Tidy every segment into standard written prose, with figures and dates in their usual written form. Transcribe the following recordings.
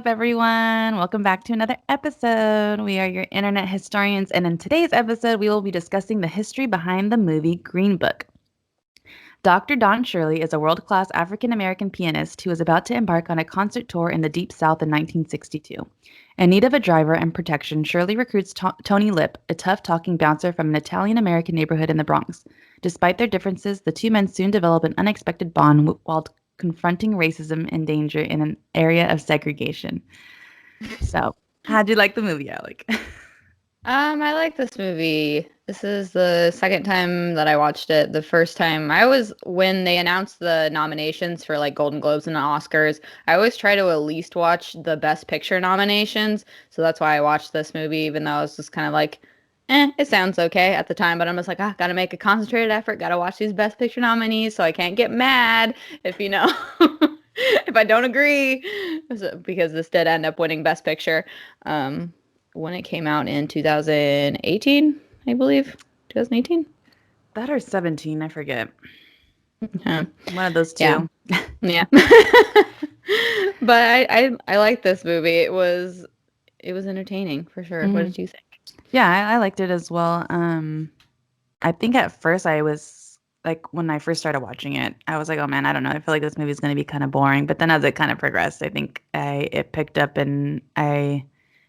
up, everyone? Welcome back to another episode. We are your internet historians, and in today's episode, we will be discussing the history behind the movie Green Book. Dr. Don Shirley is a world class African American pianist who is about to embark on a concert tour in the Deep South in 1962. In need of a driver and protection, Shirley recruits Tony Lip, a tough talking bouncer from an Italian American neighborhood in the Bronx. Despite their differences, the two men soon develop an unexpected bond while confronting racism and danger in an area of segregation. So, how'd you like the movie, Alec? I like this movie. This is the second time that I watched it. The first time I was when they announced the nominations for like Golden Globes and Oscars, I always try to at least watch the Best Picture nominations. So that's why I watched this movie, even though I was just kind of like, it sounds okay at the time, but I'm just like, gotta make a concentrated effort, gotta watch these Best Picture nominees so I can't get mad if if I don't agree. Because this did end up winning Best Picture. When it came out in 2018, I believe. 2018? That or 17, I forget. Yeah. One of those Yeah. two. Yeah. But I like this movie. It was entertaining for sure. What Mhm. did you think? Yeah, I liked it as well. I think at first I was like, when I first started watching it, I was like, oh man, I don't know. I feel like this movie is going to be kind of boring. But then as it kind of progressed, I think it picked up and I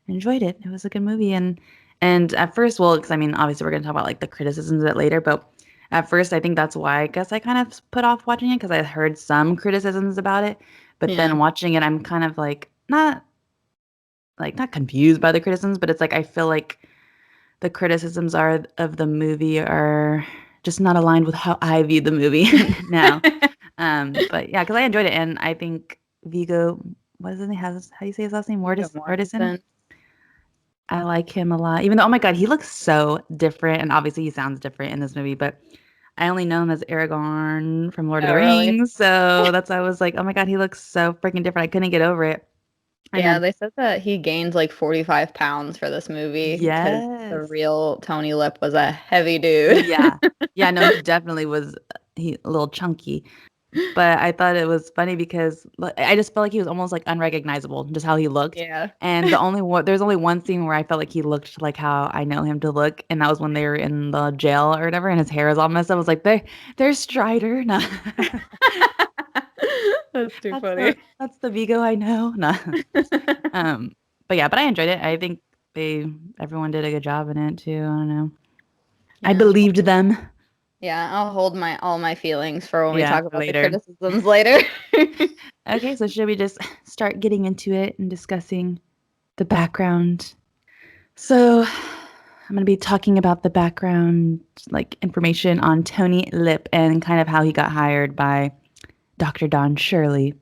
enjoyed it. It was a good movie. And at first, well, because I mean, obviously we're going to talk about like the criticisms of it later, but at first I think that's why I guess I kind of put off watching it because I heard some criticisms about it. But Yeah. then watching it, I'm kind of not confused by the criticisms, but it's like I feel like the criticisms are of the movie are just not aligned with how I view the movie now. But yeah, because I enjoyed it, and I think Vigo, what is his name? How do you say his last name? Viggo Mortensen. Mortensen. I like him a lot, even though, oh my God, he looks so different, and obviously he sounds different in this movie, but I only know him as Aragorn from Lord of the Oh, really? Rings, so that's why I was like, oh my God, he looks so freaking different. I couldn't get over it. And Yeah, then, they said that he gained like 45 pounds for this movie because the yes. real Tony Lip was a heavy dude. Yeah. Yeah, no, he definitely was he a little chunky. But I thought it was funny because I just felt like he was almost like unrecognizable, just how he looked. Yeah. And there's only one scene where I felt like he looked like how I know him to look, and that was when they were in the jail or whatever, and his hair is all messed up. I was like, there's Strider. No. That's too That's funny. the Vigo I know. No. Um, but yeah, but I enjoyed it. I think everyone did a good job in it too. I don't know. I Yeah. believed them. Yeah, I'll hold my all my feelings for when we Yeah, talk for about the later. criticisms later. Okay, so should we just start getting into it and discussing the background? So, I'm going to be talking about the background, like information on Tony Lip and kind of how he got hired by Dr. Don Shirley.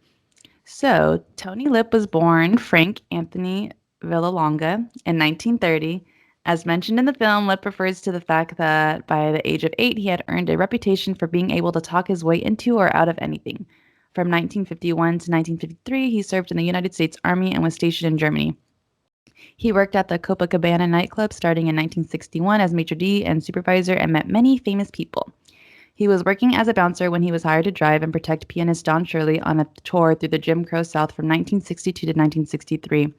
So, Tony Lip was born Frank Anthony Villalonga in 1930. As mentioned in the film, Lip refers to the fact that by the age of 8, he had earned a reputation for being able to talk his way into or out of anything. From 1951 to 1953, he served in the United States Army and was stationed in Germany. He worked at the Copacabana nightclub starting in 1961 as maitre d' and supervisor and met many famous people. He was working as a bouncer when he was hired to drive and protect pianist Don Shirley on a tour through the Jim Crow South from 1962 to 1963.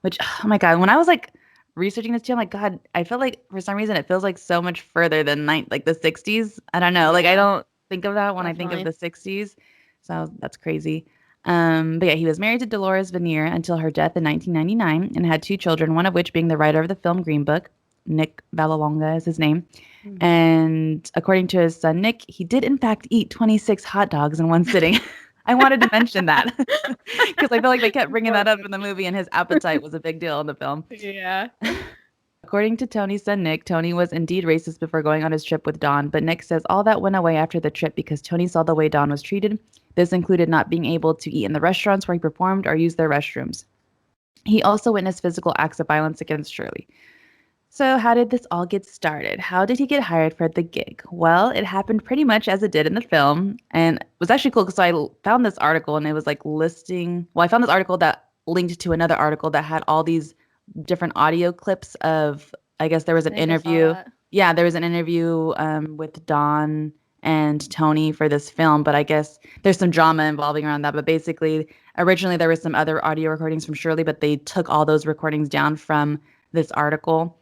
Which, oh my God, when I was like researching this too, I'm like, God, I feel like for some reason it feels like so much further than like the 60s. I don't know. Like, I Yeah, don't think of that when I think of definitely. the 60s. So that's crazy. But yeah, he was married to Dolores Vanier until her death in 1999 and had two children, one of which being the writer of the film Green Book. Nick Vallelonga is his name. Mhm. And according to his son Nick, he did in fact eat 26 hot dogs in one sitting. I wanted to mention that because I feel like they kept bringing that up Important. in the movie, and his appetite was a big deal in the film. Yeah. According to Tony's son Nick, Tony was indeed racist before going on his trip with Don, but Nick says all that went away after the trip because Tony saw the way Don was treated. This included not being able to eat in the restaurants where he performed or use their restrooms. He also witnessed physical acts of violence against Shirley. So, how did this all get started? How did he get hired for the gig? Well, it happened pretty much as it did in the film, and it was actually cool because I found this article and it was like listing. Well, I found this article that linked to another article that had all these different audio clips of. I guess there was I an think I saw interview. that. Yeah, there was an interview with Don and Tony for this film, but I guess there's some drama involving around that. But basically, originally there was some other audio recordings from Shirley, but they took all those recordings down from this article.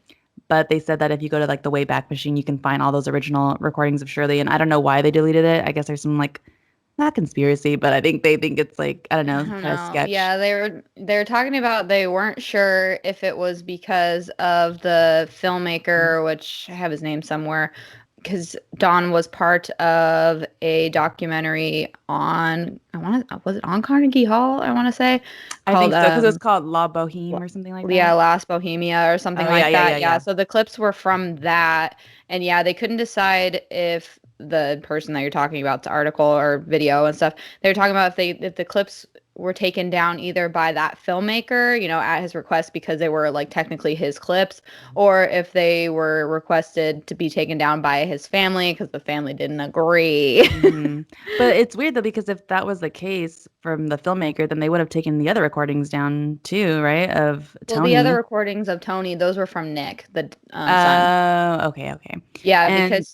But they said that if you go to like the Wayback Machine, you can find all those original recordings of Shirley. And I don't know why they deleted it. I guess there's some like not conspiracy, but I think they think it's like I don't I know, don't kind of know. sketch. Yeah, they were talking about they weren't sure if it was because of the filmmaker, which I have his name somewhere, because Don was part of a documentary on I want to was it on Carnegie Hall, I want to say, I called think so because it was called La Boheme or something like yeah, that. Last Bohemia or something Oh yeah, like yeah, yeah, that. Yeah, yeah. so the clips were from that. And yeah, they couldn't decide if the person that you're talking about, the article or video and stuff, they were talking about if the clips were taken down either by that filmmaker, at his request because they were like technically his clips, or if they were requested to be taken down by his family because the family didn't agree. Hmm. But it's weird though because if that was the case from the filmmaker, then they would have taken the other recordings down too, right? Of Well, the other Tony. recordings of Tony, those were from Nick, the son. Oh, okay, okay. Yeah, And because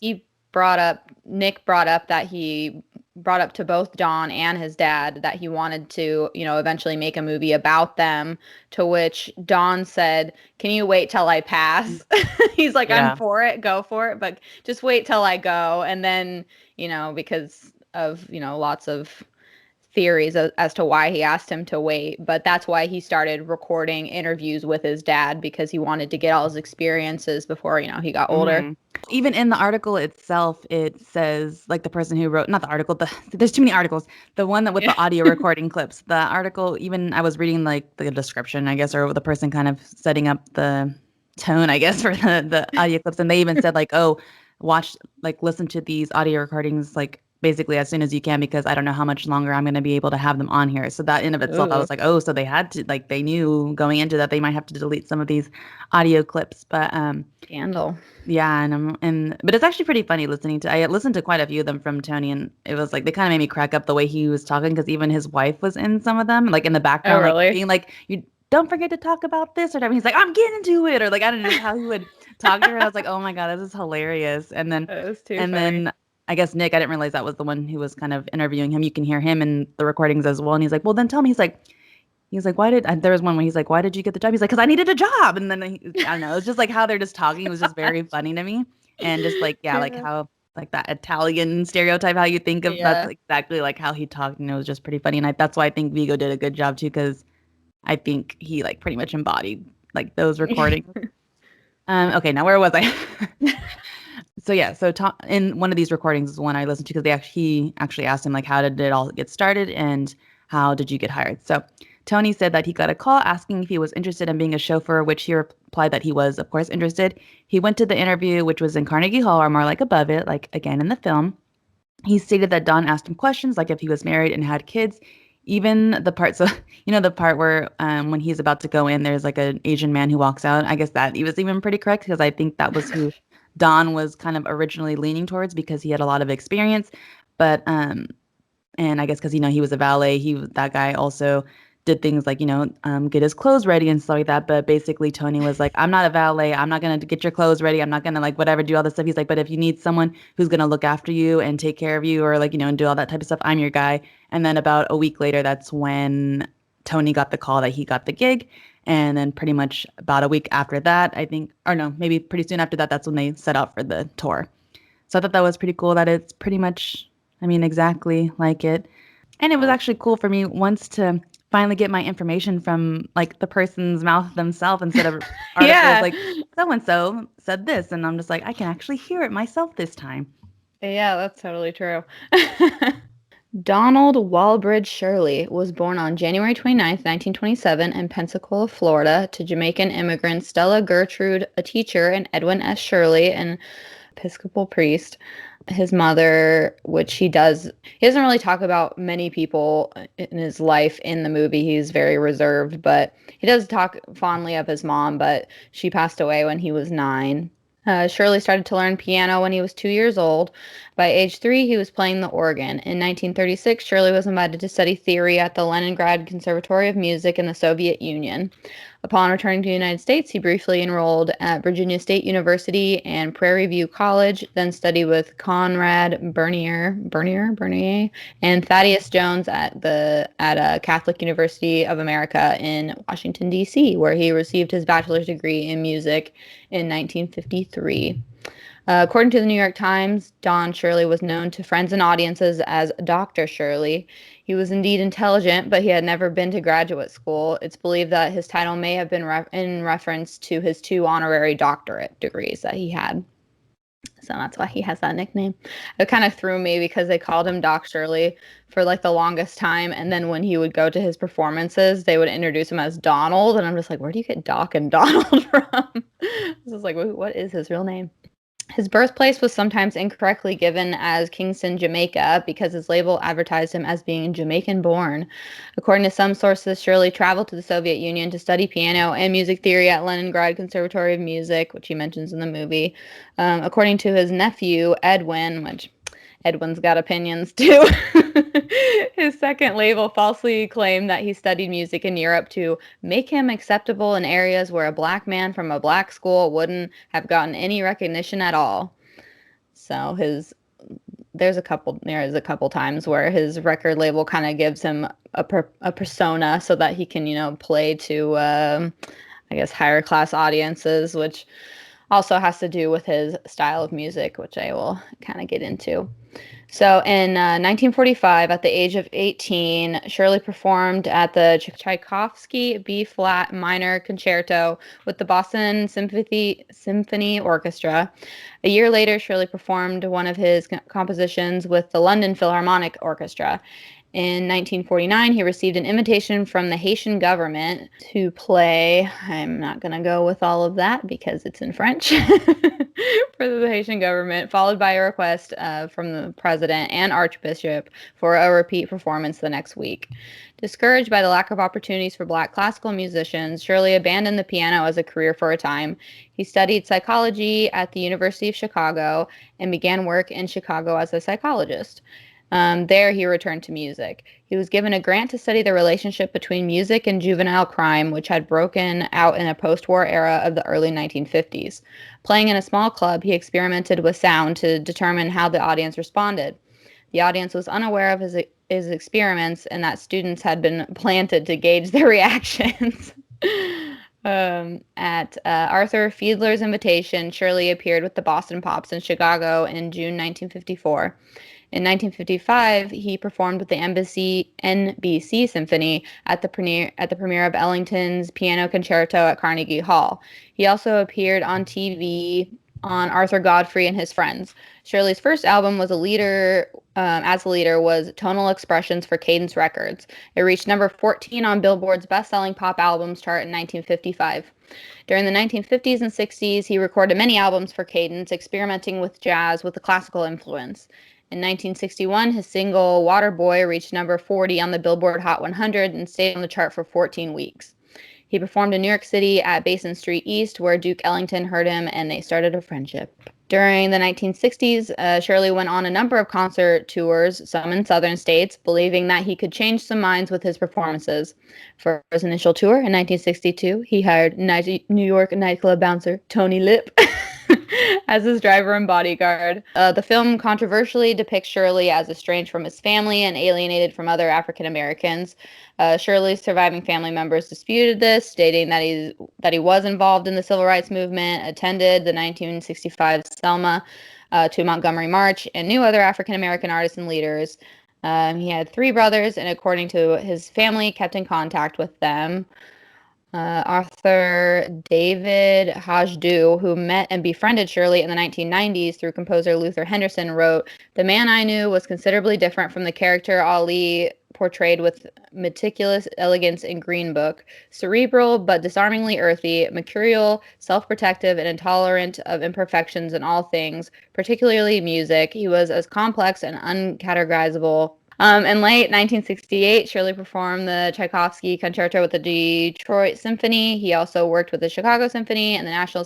Nick brought up that he brought up to both Don and his dad that he wanted to, eventually make a movie about them, to which Don said, "Can you wait till I pass?" He's like, "I'm yeah. for it, go for it, but just wait till I go." And then, because of, lots of theories as to why he asked him to wait, but that's why he started recording interviews with his dad because he wanted to get all his experiences before, he got older. Hmm. Even in the article itself, it says like the person who wrote, not the article, there's too many articles. The one that with Yeah. the audio recording clips, the article, even I was reading like the description, I guess, or the person kind of setting up the tone, I guess, for the audio clips. And they even said like, oh, watch, like listen to these audio recordings like basically as soon as you can because I don't know how much longer I'm going to be able to have them on here. So that in of itself, I Ooh, was like, oh, so they had to like they knew going into that they might have to delete some of these audio clips, but scandal. yeah, and but it's actually pretty funny listening to. I listened to quite a few of them from Tony, and it was like they kind of made me crack up the way he was talking because even his wife was in some of them, like in the Oh, background, like really? being like, "You don't forget to talk about this," or whatever. He's like, "I'm getting into it," or like I don't know, just how he would talk to her. And I was like, "Oh my God, this is hilarious!" That was too And funny. then I guess Nick, I didn't realize that was the one who was kind of interviewing him. You can hear him in the recordings as well, and he's like, "Well, then tell me." He's like, why did there was one where he's like, why did you get the job? He's like, because I needed a job. And then I don't know, it's just like how they're just talking. It was just very funny to me. And just like, yeah, like Yeah. how like that Italian stereotype, how you think of that's Yeah. exactly like how he talked. And it was just pretty funny. And that's why I think Vigo did a good job too, because I think he like pretty much embodied like those recordings. Okay, now where was I? So yeah, so in one of these recordings is one I listened to because he actually asked him like, how did it all get started and how did you get hired? So Tony said that he got a call asking if he was interested in being a chauffeur, which he replied that he was, of course, interested. He went to the interview, which was in Carnegie Hall, or more like above it, like again in the film. He stated that Don asked him questions like if he was married and had kids. Even the part, so the part where when he's about to go in, there's like an Asian man who walks out. I guess that he was even pretty correct because I think that was who Don was kind of originally leaning towards because he had a lot of experience. But and I guess because he was a valet, that guy also did things like get his clothes ready and stuff like that. But basically, Tony was like, "I'm not a valet. I'm not gonna get your clothes ready. I'm not gonna like whatever do all this stuff." He's like, "But if you need someone who's gonna look after you and take care of you, or like and do all that type of stuff, I'm your guy." And then about a week later, that's when Tony got the call that he got the gig. And then pretty much about a week after that, I think, or no, maybe pretty soon after that, that's when they set out for the tour. So I thought that was pretty cool that it's pretty much, I mean, exactly like it. And it was actually cool for me once to finally get my information from like the person's mouth themselves instead of articles Yeah. like so and so said this. And I'm just like, I can actually hear it myself this time. Yeah, that's totally true. Donald Walbridge Shirley was born on January 29th, 1927 in Pensacola, Florida, to Jamaican immigrants Stella Gertrude, a teacher, and Edwin S. Shirley, an Episcopal priest. His mother, which he doesn't really talk about many people in his life in the movie. He's very reserved, but he does talk fondly of his mom, but she passed away when he was 9. Shirley started to learn piano when he was 2 years old. By age 3, he was playing the organ. In 1936, Shirley was invited to study theory at the Leningrad Conservatory of Music in the Soviet Union. Upon returning to the United States, he briefly enrolled at Virginia State University and Prairie View College, then studied with Conrad Bernier, and Thaddeus Jones at Catholic University of America in Washington, D.C., where he received his bachelor's degree in music in 1953. According to the New York Times, Don Shirley was known to friends and audiences as Dr. Shirley. He was indeed intelligent, but he had never been to graduate school. It's believed that his title may have been in reference to his 2 honorary doctorate degrees that he had. So that's why he has that nickname. It kind of threw me because they called him Doc Shirley for like the longest time. And then when he would go to his performances, they would introduce him as Donald. And I'm just like, where do you get Doc and Donald from? This is like, what is his real name? His birthplace was sometimes incorrectly given as Kingston, Jamaica, because his label advertised him as being Jamaican-born. According to some sources, Shirley traveled to the Soviet Union to study piano and music theory at Leningrad Conservatory of Music, which he mentions in the movie. According to his nephew, Edwin, which Edwin's got opinions too. His second label falsely claimed that he studied music in Europe to make him acceptable in areas where a black man from a black school wouldn't have gotten any recognition at all. So there's a couple times where his record label kind of gives him a persona so that he can, play to, I guess, higher class audiences, which also has to do with his style of music, which I will kind of get into. So in 1945, at the age of 18, Shirley performed at the Tchaikovsky B-flat minor concerto with the Boston Symphony Orchestra. A year later, Shirley performed one of his compositions with the London Philharmonic Orchestra. In 1949, he received an invitation from the Haitian government to play, I'm not going to go with all of that because it's in French, for the Haitian government, followed by a request from the president and archbishop for a repeat performance the next week. Discouraged by the lack of opportunities for black classical musicians, Shirley abandoned the piano as a career for a time. He studied psychology at the University of Chicago and began work in Chicago as a psychologist. There, he returned to music. He was given a grant to study the relationship between music and juvenile crime, which had broken out in a post-war era of the early 1950s. Playing in a small club, he experimented with sound to determine how the audience responded. The audience was unaware of his experiments and that students had been planted to gauge their reactions. At Arthur Fiedler's invitation, Shirley appeared with the Boston Pops in Chicago in June 1954. In 1955, he performed with the NBC Symphony at the premiere of Ellington's Piano Concerto at Carnegie Hall. He also appeared on TV on Arthur Godfrey and His Friends. Shirley's first album was as a leader was Tonal Expressions for Cadence Records. It reached number 14 on Billboard's best-selling pop albums chart in 1955. During the 1950s and 60s, he recorded many albums for Cadence, experimenting with jazz with a classical influence. In 1961, his single Waterboy reached number 40 on the Billboard Hot 100 and stayed on the chart for 14 weeks. He performed in New York City at Basin Street East, where Duke Ellington heard him, and they started a friendship. During the 1960s, Shirley went on a number of concert tours, some in southern states, believing that he could change some minds with his performances. For his initial tour in 1962, he hired New York nightclub bouncer Tony Lip as his driver and bodyguard. The film controversially depicts Shirley as estranged from his family and alienated from other African Americans. Shirley's surviving family members disputed this, stating that he was involved in the civil rights movement, attended the 1965 Selma to Montgomery March, and knew other African American artists and leaders. He had 3 brothers, and according to his family, kept in contact with them. Arthur David Hajdu, who met and befriended Shirley in the 1990s through composer Luther Henderson, wrote, "The man I knew was considerably different from the character Ali portrayed with meticulous elegance in Green Book. Cerebral but disarmingly earthy, mercurial, self-protective, and intolerant of imperfections in all things, particularly music. He was as complex and uncategorizable." In late 1968, Shirley performed the Tchaikovsky Concerto with the Detroit Symphony. He also worked with the Chicago Symphony and the National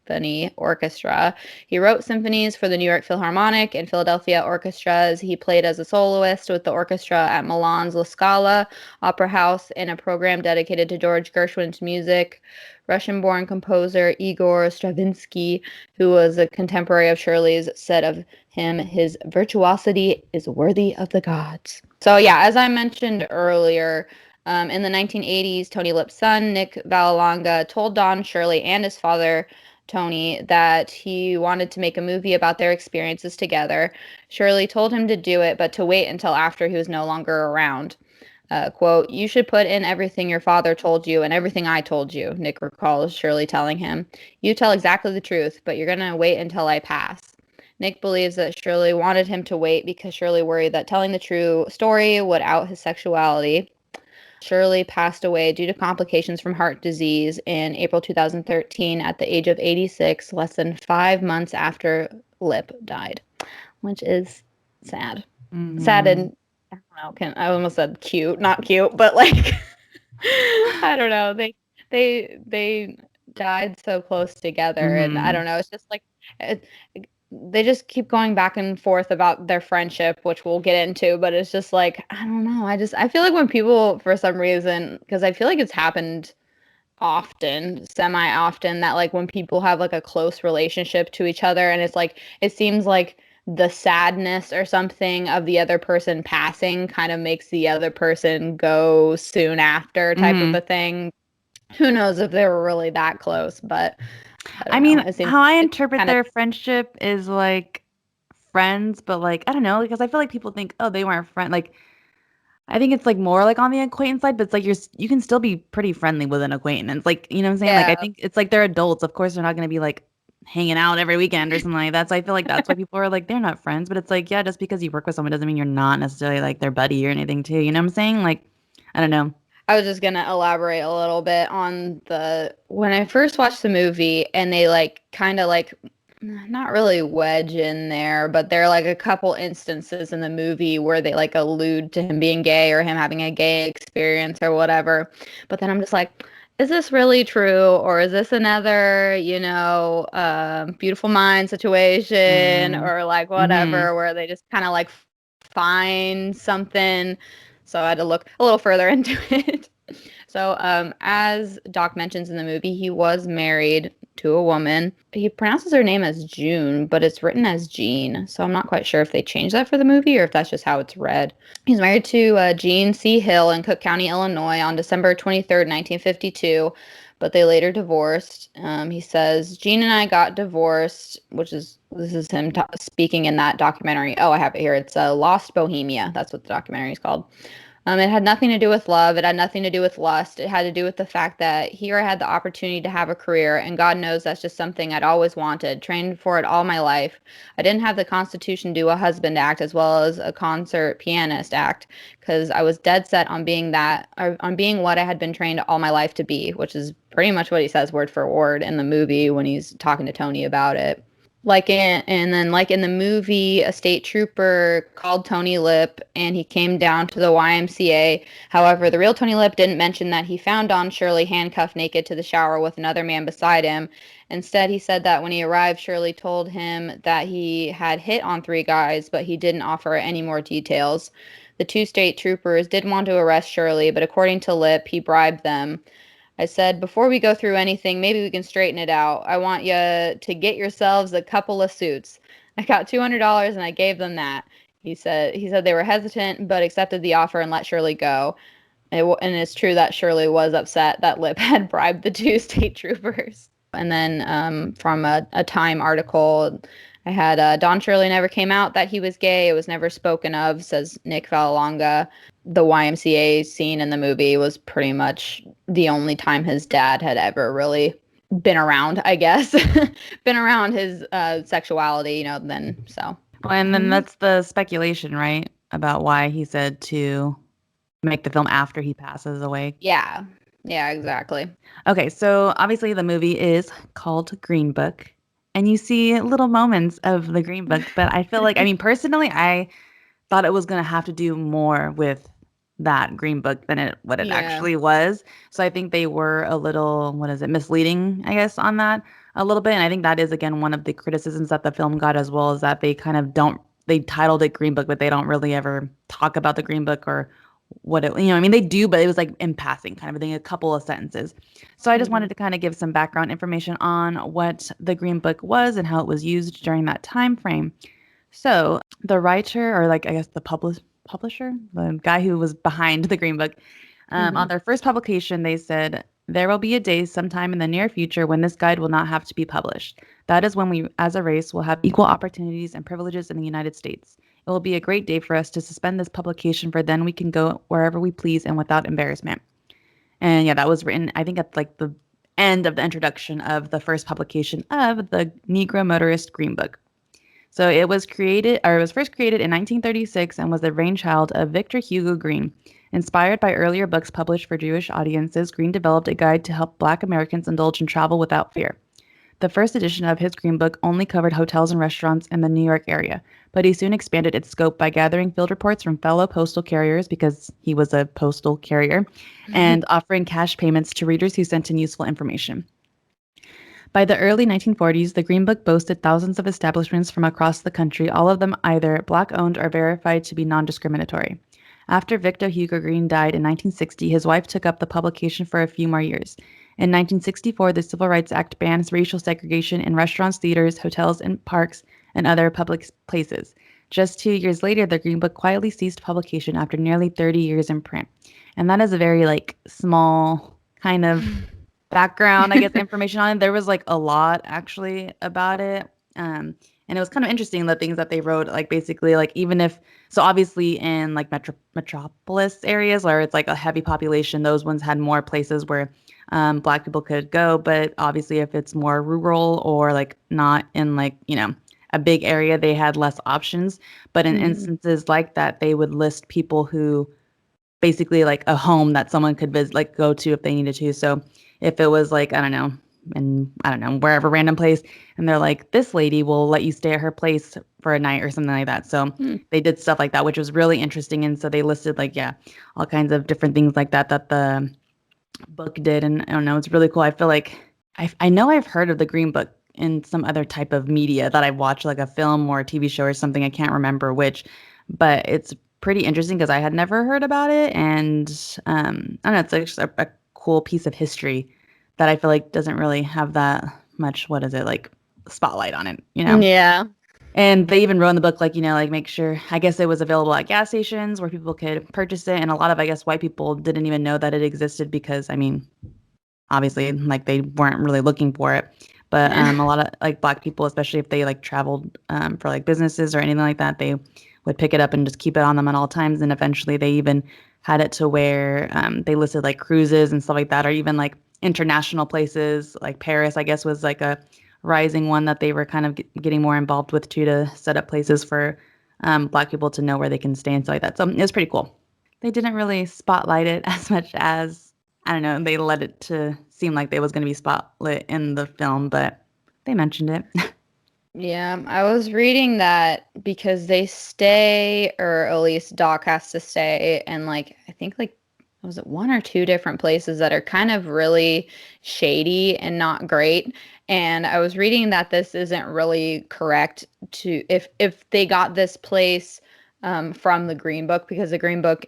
Symphony Orchestra. He wrote symphonies for the New York Philharmonic and Philadelphia orchestras. He played as a soloist with the orchestra at Milan's La Scala Opera House in a program dedicated to George Gershwin's music. Russian-born composer Igor Stravinsky, who was a contemporary of Shirley's, said of him, his virtuosity is worthy of the gods. So yeah, as I mentioned earlier, in the 1980s, Tony Lip's son, Nick Vallelonga, told Don Shirley and his father, Tony, that he wanted to make a movie about their experiences together. Shirley told him to do it, but to wait until after he was no longer around. Quote, you should put in everything your father told you and everything I told you, Nick recalls Shirley telling him. You tell exactly the truth, but you're going to wait until I pass. Nick believes that Shirley wanted him to wait because Shirley worried that telling the true story would out his sexuality. Shirley passed away due to complications from heart disease in April 2013 at the age of 86, less than 5 months after Lip died, which is sad. Sad Mhm. and I don't know, I almost said cute, not cute, but like I don't know. They died so close together, and I Mhm. don't know. It's just like it, they just keep going back and forth about their friendship, which we'll get into. But it's just like I don't know. I feel like when people, for some reason, because I feel like it's happened often, semi often, that like when people have like a close relationship to each other, and it's like it seems like the sadness or something of the other person passing kind of makes the other person go soon after type of Mhm. a thing. Who knows if they were really that close, but I I don't know. mean, It seems how I it's interpret kind of their friendship is like friends, but like I don't know, because I feel like people think, oh, they weren't friend. Like I think it's like more like on the acquaintance side, but it's like you can still be pretty friendly with an acquaintance. Like you know what I'm saying? Like I yeah. think it's like they're adults. Of course, they're not gonna be like hanging out every weekend or something like that. So I feel like that's why people are like they're not friends. But it's like yeah, just because you work with someone doesn't mean you're not necessarily like their buddy or anything too. You know what I'm saying? Like I don't know. I was just gonna elaborate a little bit on the when I first watched the movie and they like kind of like not really wedge in there, but there are like a couple instances in the movie where they like allude to him being gay or him having a gay experience or whatever. But then I'm just like, is this really true or is this another, Beautiful Mind situation Mm. or like Mm-hmm. whatever where they just kind of like find something. So I had to look a little further into it. So, as Doc mentions in the movie, he was married to a woman. He pronounces her name as June, but it's written as Jean. So I'm not quite sure if they changed that for the movie or if that's just how it's read. He's married to Jean C. Hill in Cook County, Illinois, on December 23rd, 1952. But they later divorced. He says Jean and I got divorced, which is this is him speaking in that documentary. Oh, I have it here. It's Lost Bohemia. That's what the documentary is called. It had nothing to do with love. It had nothing to do with lust. It had to do with the fact that here I had the opportunity to have a career, and God knows that's just something I'd always wanted, trained for it all my life. I didn't have the constitution to do a husband act as well as a concert pianist act because I was dead set on being that, or on being what I had been trained all my life to be, which is pretty much what he says word for word in the movie when he's talking to Tony about it. Like in the movie, a state trooper called Tony Lip and he came down to the YMCA. However, the real Tony Lip didn't mention that he found Don Shirley handcuffed naked to the shower with another man beside him. Instead, he said that when he arrived, Shirley told him that he had hit on three guys, but he didn't offer any more details. The two state troopers did want to arrest Shirley, but according to Lip, he bribed them. I said, before we go through anything, maybe we can straighten it out. I want you to get yourselves a couple of suits. I got $200 and I gave them that. He said they were hesitant but accepted the offer and let Shirley go. And it's true that Shirley was upset that Lip had bribed the two state troopers. And then from a Time article, I had Don Shirley never came out that he was gay. It was never spoken of, says Nick Vallelonga. The YMCA scene in the movie was pretty much the only time his dad had ever really been around, I guess, been around his sexuality, then so. Well, and then that's the speculation, right? About why he said to make the film after he passes away. Yeah. Yeah, exactly. Okay, so obviously the movie is called Green Book, and you see little moments of the Green Book, but I feel like, I mean, personally, I thought it was gonna have to do more with that green book than what it Yeah. actually was. So I think they were a little, what is it, misleading, I guess, on that a little bit. And I think that is again one of the criticisms that the film got as well, is that they kind of don't they titled it Green Book, but they don't really ever talk about the Green Book or what it, I mean, they do, but it was like in passing kind of a thing, a couple of sentences. So I just wanted Hmm. to kind of give some background information on what the Green Book was and how it was used during that time frame. So the writer, or like I guess the publisher, the guy who was behind the Green Book, on Hmm. their first publication, they said, "There will be a day sometime in the near future when this guide will not have to be published. That is when we, as a race, will have equal opportunities and privileges in the United States. It will be a great day for us to suspend this publication, for then we can go wherever we please and without embarrassment." And yeah, that was written, I think, at like the end of the introduction of the first publication of the Negro Motorist Green Book. So it was first created in 1936 and was the brainchild of Victor Hugo Green. Inspired by earlier books published for Jewish audiences, Green developed a guide to help Black Americans indulge in travel without fear. The first edition of his Green Book only covered hotels and restaurants in the New York area, but he soon expanded its scope by gathering field reports from fellow postal carriers, because he was a postal carrier, and offering cash payments to readers who sent in useful information. By the early 1940s, the Green Book boasted thousands of establishments from across the country, all of them either Black owned or verified to be non discriminatory. After Victor Hugo Green died in 1960, his wife took up the publication for a few more years. In 1964, the Civil Rights Act bans racial segregation in restaurants, theaters, hotels, and parks, and other public places. Just 2 years later, the Green Book quietly ceased publication after nearly 30 years in print. And that is a very like small kind of background, I guess, information on it. There was like a lot actually about it. And it was kind of interesting the things that they wrote, like basically like even if so obviously in like metropolis areas where it's like a heavy population, those ones had more places where Black people could go. But obviously if it's more rural or like not in like, a big area, they had less options. But in Hmm. instances like that, they would list people who basically like a home that someone could visit, like go to if they needed to. So if it was like, I don't know, and I don't know, wherever random place, and they're like, this lady will let you stay at her place for a night or something like that. So they did stuff like that, which was really interesting. And so they listed like, yeah, all kinds of different things like that that the book did. And I don't know, it's really cool. I feel like I know I've heard of the Green Book in some other type of media that I've watched, like a film or a TV show or something. I can't remember which, but it's pretty interesting because I had never heard about it. And I don't know, it's like just a cool piece of history that I feel like doesn't really have that much, what is it, like spotlight on it. Yeah. And they even wrote in the book, like, like make sure, I guess it was available at gas stations where people could purchase it. And a lot of, I guess, white people didn't even know that it existed because, I mean, obviously, like they weren't really looking for it. But a lot of like Black people, especially if they like traveled for like businesses or anything like that, they would pick it up and just keep it on them at all times. And eventually, they even had it to where they listed like cruises and stuff like that, or even like international places like Paris, I guess, was like a rising one that they were kind of getting more involved with too, to set up places for Black people to know where they can stay and stuff like that. So it was pretty cool. They didn't really spotlight it as much as, I don't know, they let it to seem like they was going to be spotlit in the film, but they mentioned it. Yeah, I was reading that because they stay, or at least Doc has to stay, and like I think like was it one or two different places that are kind of really shady and not great. And I was reading that this isn't really correct to if they got this place from the Green Book, because the Green Book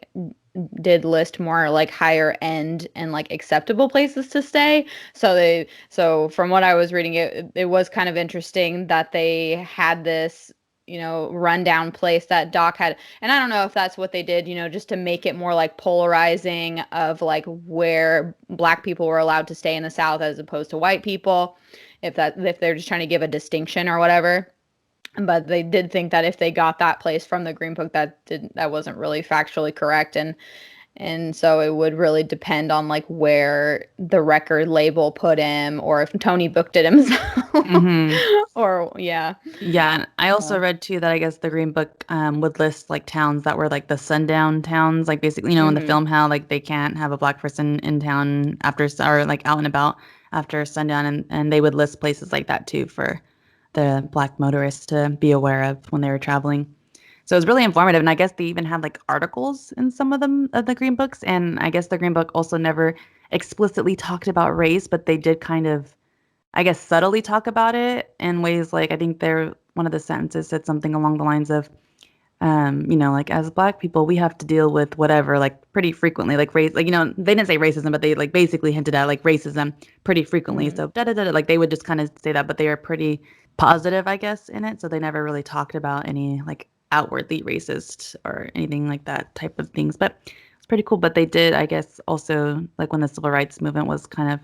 did list more like higher end and like acceptable places to stay. So from what I was reading, it was kind of interesting that they had this, rundown place that Doc had. And I don't know if that's what they did, just to make it more like polarizing of like where Black people were allowed to stay in the South as opposed to white people, if they're just trying to give a distinction or whatever. But they did think that if they got that place from the Green Book, that wasn't really factually correct. And so it would really depend on like where the record label put him, or if Tony booked it himself. hmm Or yeah. Yeah, and I also So, read too that I guess the Green Book would list like towns that were like the sundown towns, like basically, in the mhm. film how like they can't have a Black person in town after or like out and about after sundown, and they would list places like that too for the Black motorists to be aware of when they were traveling. So it was really informative. And I guess they even had like articles in some of them of the Green Books. And I guess the Green Book also never explicitly talked about race, but they did kind of, I guess, subtly talk about it in ways like I think there one of the sentences said something along the lines of, like as Black people, we have to deal with whatever, like pretty frequently, like race, like they didn't say racism, but they like basically hinted at like racism pretty frequently. Mm. So da da da, like they would just kind of say that, but they are pretty positive, I guess, in it. So they never really talked about any like outwardly racist or anything like that type of things. But it's pretty cool. But they did, I guess, also like when the civil rights movement was kind of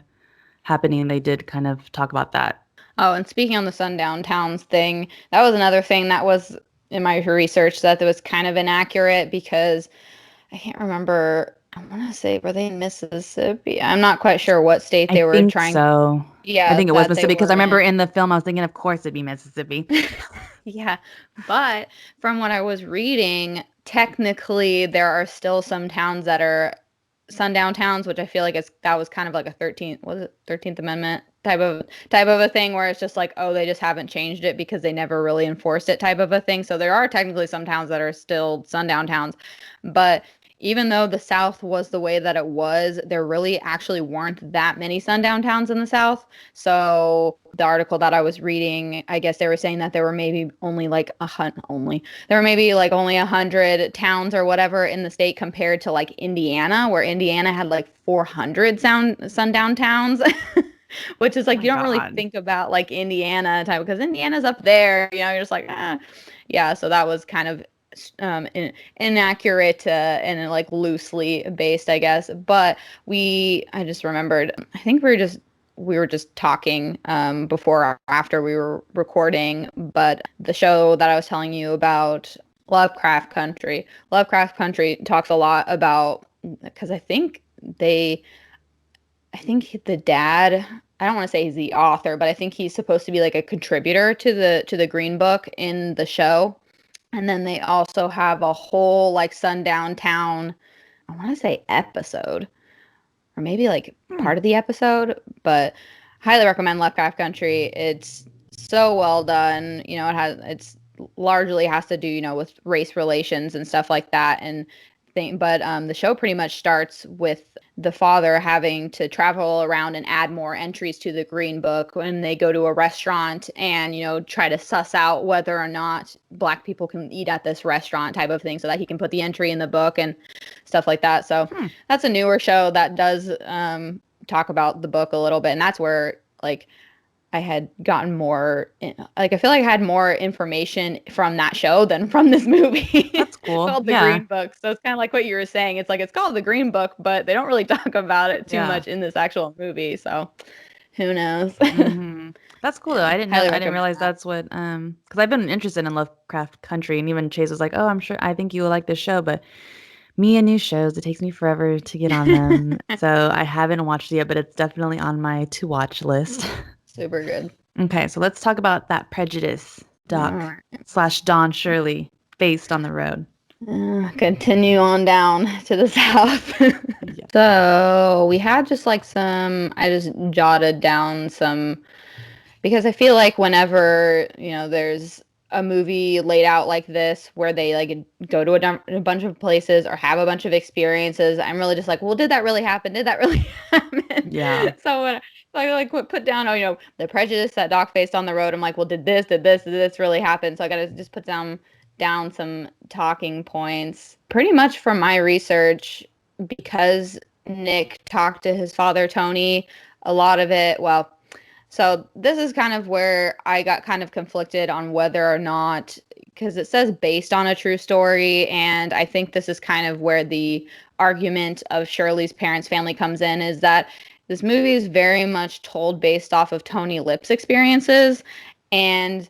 happening, they did kind of talk about that. Oh, and speaking on the sundown towns thing, that was another thing that was in my research that was kind of inaccurate because I can't remember. I want to say, were they in Mississippi? I'm not quite sure what state I they were think trying. so. I Yeah, think it was that they Mississippi because I were remember in. in the film I was thinking, of course, it'd be Mississippi. Yeah, but from what I was reading, technically there are still some towns that are sundown towns, which I feel like that was kind of like a 13th, was it 13th Amendment type of a thing where it's just like, oh, they just haven't changed it because they never really enforced it type of a thing. So there are technically some towns that are still sundown towns, but even though the South was the way that it was, there really actually weren't that many sundown towns in the South. So the article that I was reading, I guess they were saying that there were maybe only like there were maybe like only 100 towns or whatever in the state compared to like Indiana, where Indiana had like 400 sundown towns. Which is Oh like my you don't really God. think about like Indiana type because Indiana's up there, you're just like, yeah. So that was kind of inaccurate and like loosely based, I guess. But I just remembered, I think we were just talking before or after we were recording, but the show that I was telling you about, Lovecraft Country talks a lot about because they I think the dad, I don't want to say he's the author, but I think he's supposed to be like a contributor to the Green Book in the show. And then they also have a whole like sundown town, I want to say episode, or maybe like Hmm. part of the episode, but highly recommend Lovecraft Country. It's so well done. It's largely has to do, with race relations and stuff like that. But the show pretty much starts with the father having to travel around and add more entries to the Green Book when they go to a restaurant and, try to suss out whether or not Black people can eat at this restaurant type of thing so that he can put the entry in the book and stuff like that. So Hmm. that's a newer show that does talk about the book a little bit. And that's where, like, I had gotten more, like, I feel like I had more information from that show than from this movie That's cool. called The Yeah. Green Book. So it's kind of like what you were saying. It's like it's called The Green Book, but they don't really talk about it too Yeah. much in this actual movie. So who knows? That's cool though. Yeah, I didn't know. highly I didn't recommend realize that. that's what because I've been interested in Lovecraft Country, and even Chase was like, "Oh, I'm sure. I think you will like this show." But me and new shows, it takes me forever to get on them, so I haven't watched it yet. But it's definitely on my to watch list. Super good. Okay, so let's talk about that Prejudice All doc right. slash Don Shirley based on the road. Continue on down to the south. Yeah. So we had just like I just jotted down some because I feel like whenever, there's a movie laid out like this where they like go to a bunch of places or have a bunch of experiences, I'm really just like, well, did that really happen? Did that really happen? Yeah. So when I like put down, oh, the prejudice that Doc faced on the road, I'm like, well, did this really happen? So I got to just put down some talking points. Pretty much from my research, because Nick talked to his father, Tony, a lot of it, well, so this is kind of where I got kind of conflicted on whether or not, because it says based on a true story, and I think this is kind of where the argument of Shirley's parents' family comes in, is that this movie is very much told based off of Tony Lip's experiences, and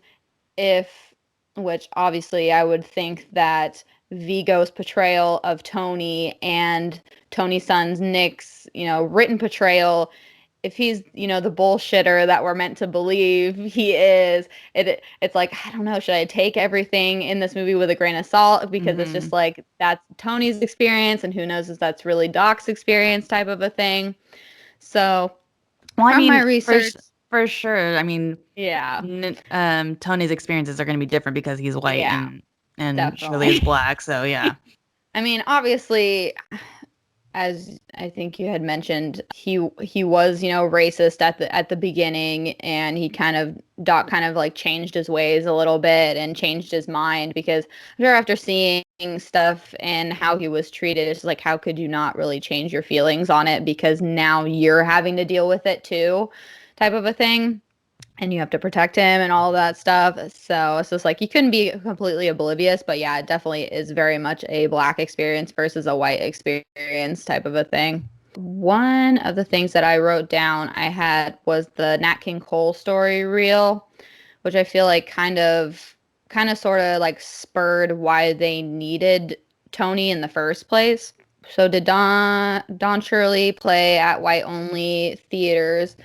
if, which obviously I would think that Vigo's portrayal of Tony and Tony's son's Nick's, written portrayal, if he's, the bullshitter that we're meant to believe he is, it's like, I don't know, should I take everything in this movie with a grain of salt because it's Hmm. just like that's Tony's experience and who knows if that's really Doc's experience type of a thing. So Well, I from my mean, research, for sure. I mean, yeah, Tony's experiences are going to be different because he's white yeah. and and Shirley is Definitely. black, so yeah. I mean, obviously, as I think you had mentioned, he was, racist at the beginning, and he kind of Doc kind of like changed his ways a little bit and changed his mind because I'm sure after seeing stuff and how he was treated, it's like how could you not really change your feelings on it because now you're having to deal with it too, type of a thing and you have to protect him and all that stuff. So it's just like you couldn't be completely oblivious, but yeah, it definitely is very much a black experience versus a white experience type of a thing. One of the things that I wrote down I had was the Nat King Cole story reel, which I feel like kind of sort of like spurred why they needed Tony in the first place. So did Don Shirley play at white only theaters?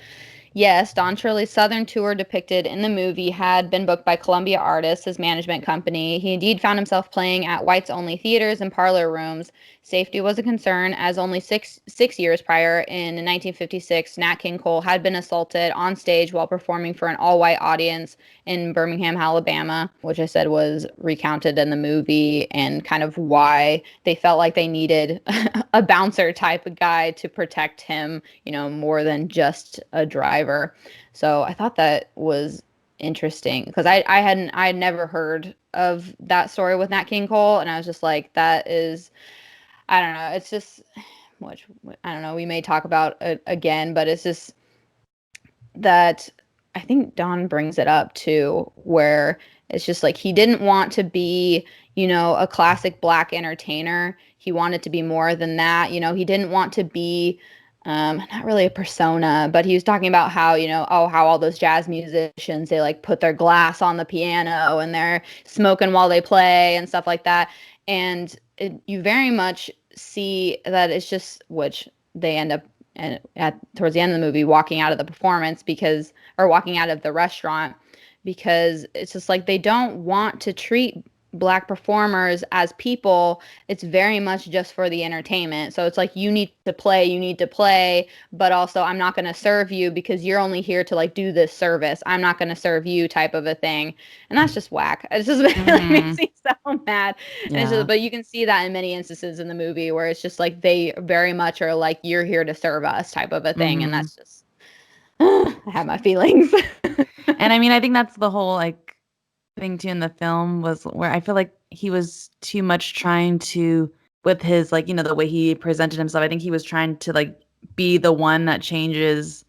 Yes, Don Shirley's Southern tour depicted in the movie had been booked by Columbia Artists, his management company. He indeed found himself playing at whites only theaters and parlor rooms. Safety was a concern, as only six years prior, in 1956, Nat King Cole had been assaulted on stage while performing for an all-white audience in Birmingham, Alabama, which I said was recounted in the movie and kind of why they felt like they needed a bouncer type of guy to protect him, more than just a driver. So I thought that was interesting because I had never heard of that story with Nat King Cole, and I was just like, that is, I don't know, it's just, which I don't know, we may talk about it again, but it's just that I think Don brings it up too, where it's just like he didn't want to be, a classic black entertainer. He wanted to be more than that. He didn't want to be not really a persona, but he was talking about how, how all those jazz musicians, they like put their glass on the piano and they're smoking while they play and stuff like that. And you very much see that it's just, which they end up and at towards the end of the movie walking out of the performance because or walking out of the restaurant because it's just like they don't want to treat black performers as people. It's very much just for the entertainment. So it's like you need to play, but also I'm not going to serve you because you're only here to like do this service. I'm not going to serve you type of a thing. And that's just whack. It's just it like, makes Mhm. me so mad. And it's just, Yeah. but you can see that in many instances in the movie where it's just like they very much are like you're here to serve us type of a thing and Mhm. that's just I have my feelings. And I mean, I think that's the whole, like, thing too in the film was where I feel like he was too much trying to with his, like, the way he presented himself, I think he was trying to, like, be the one that changes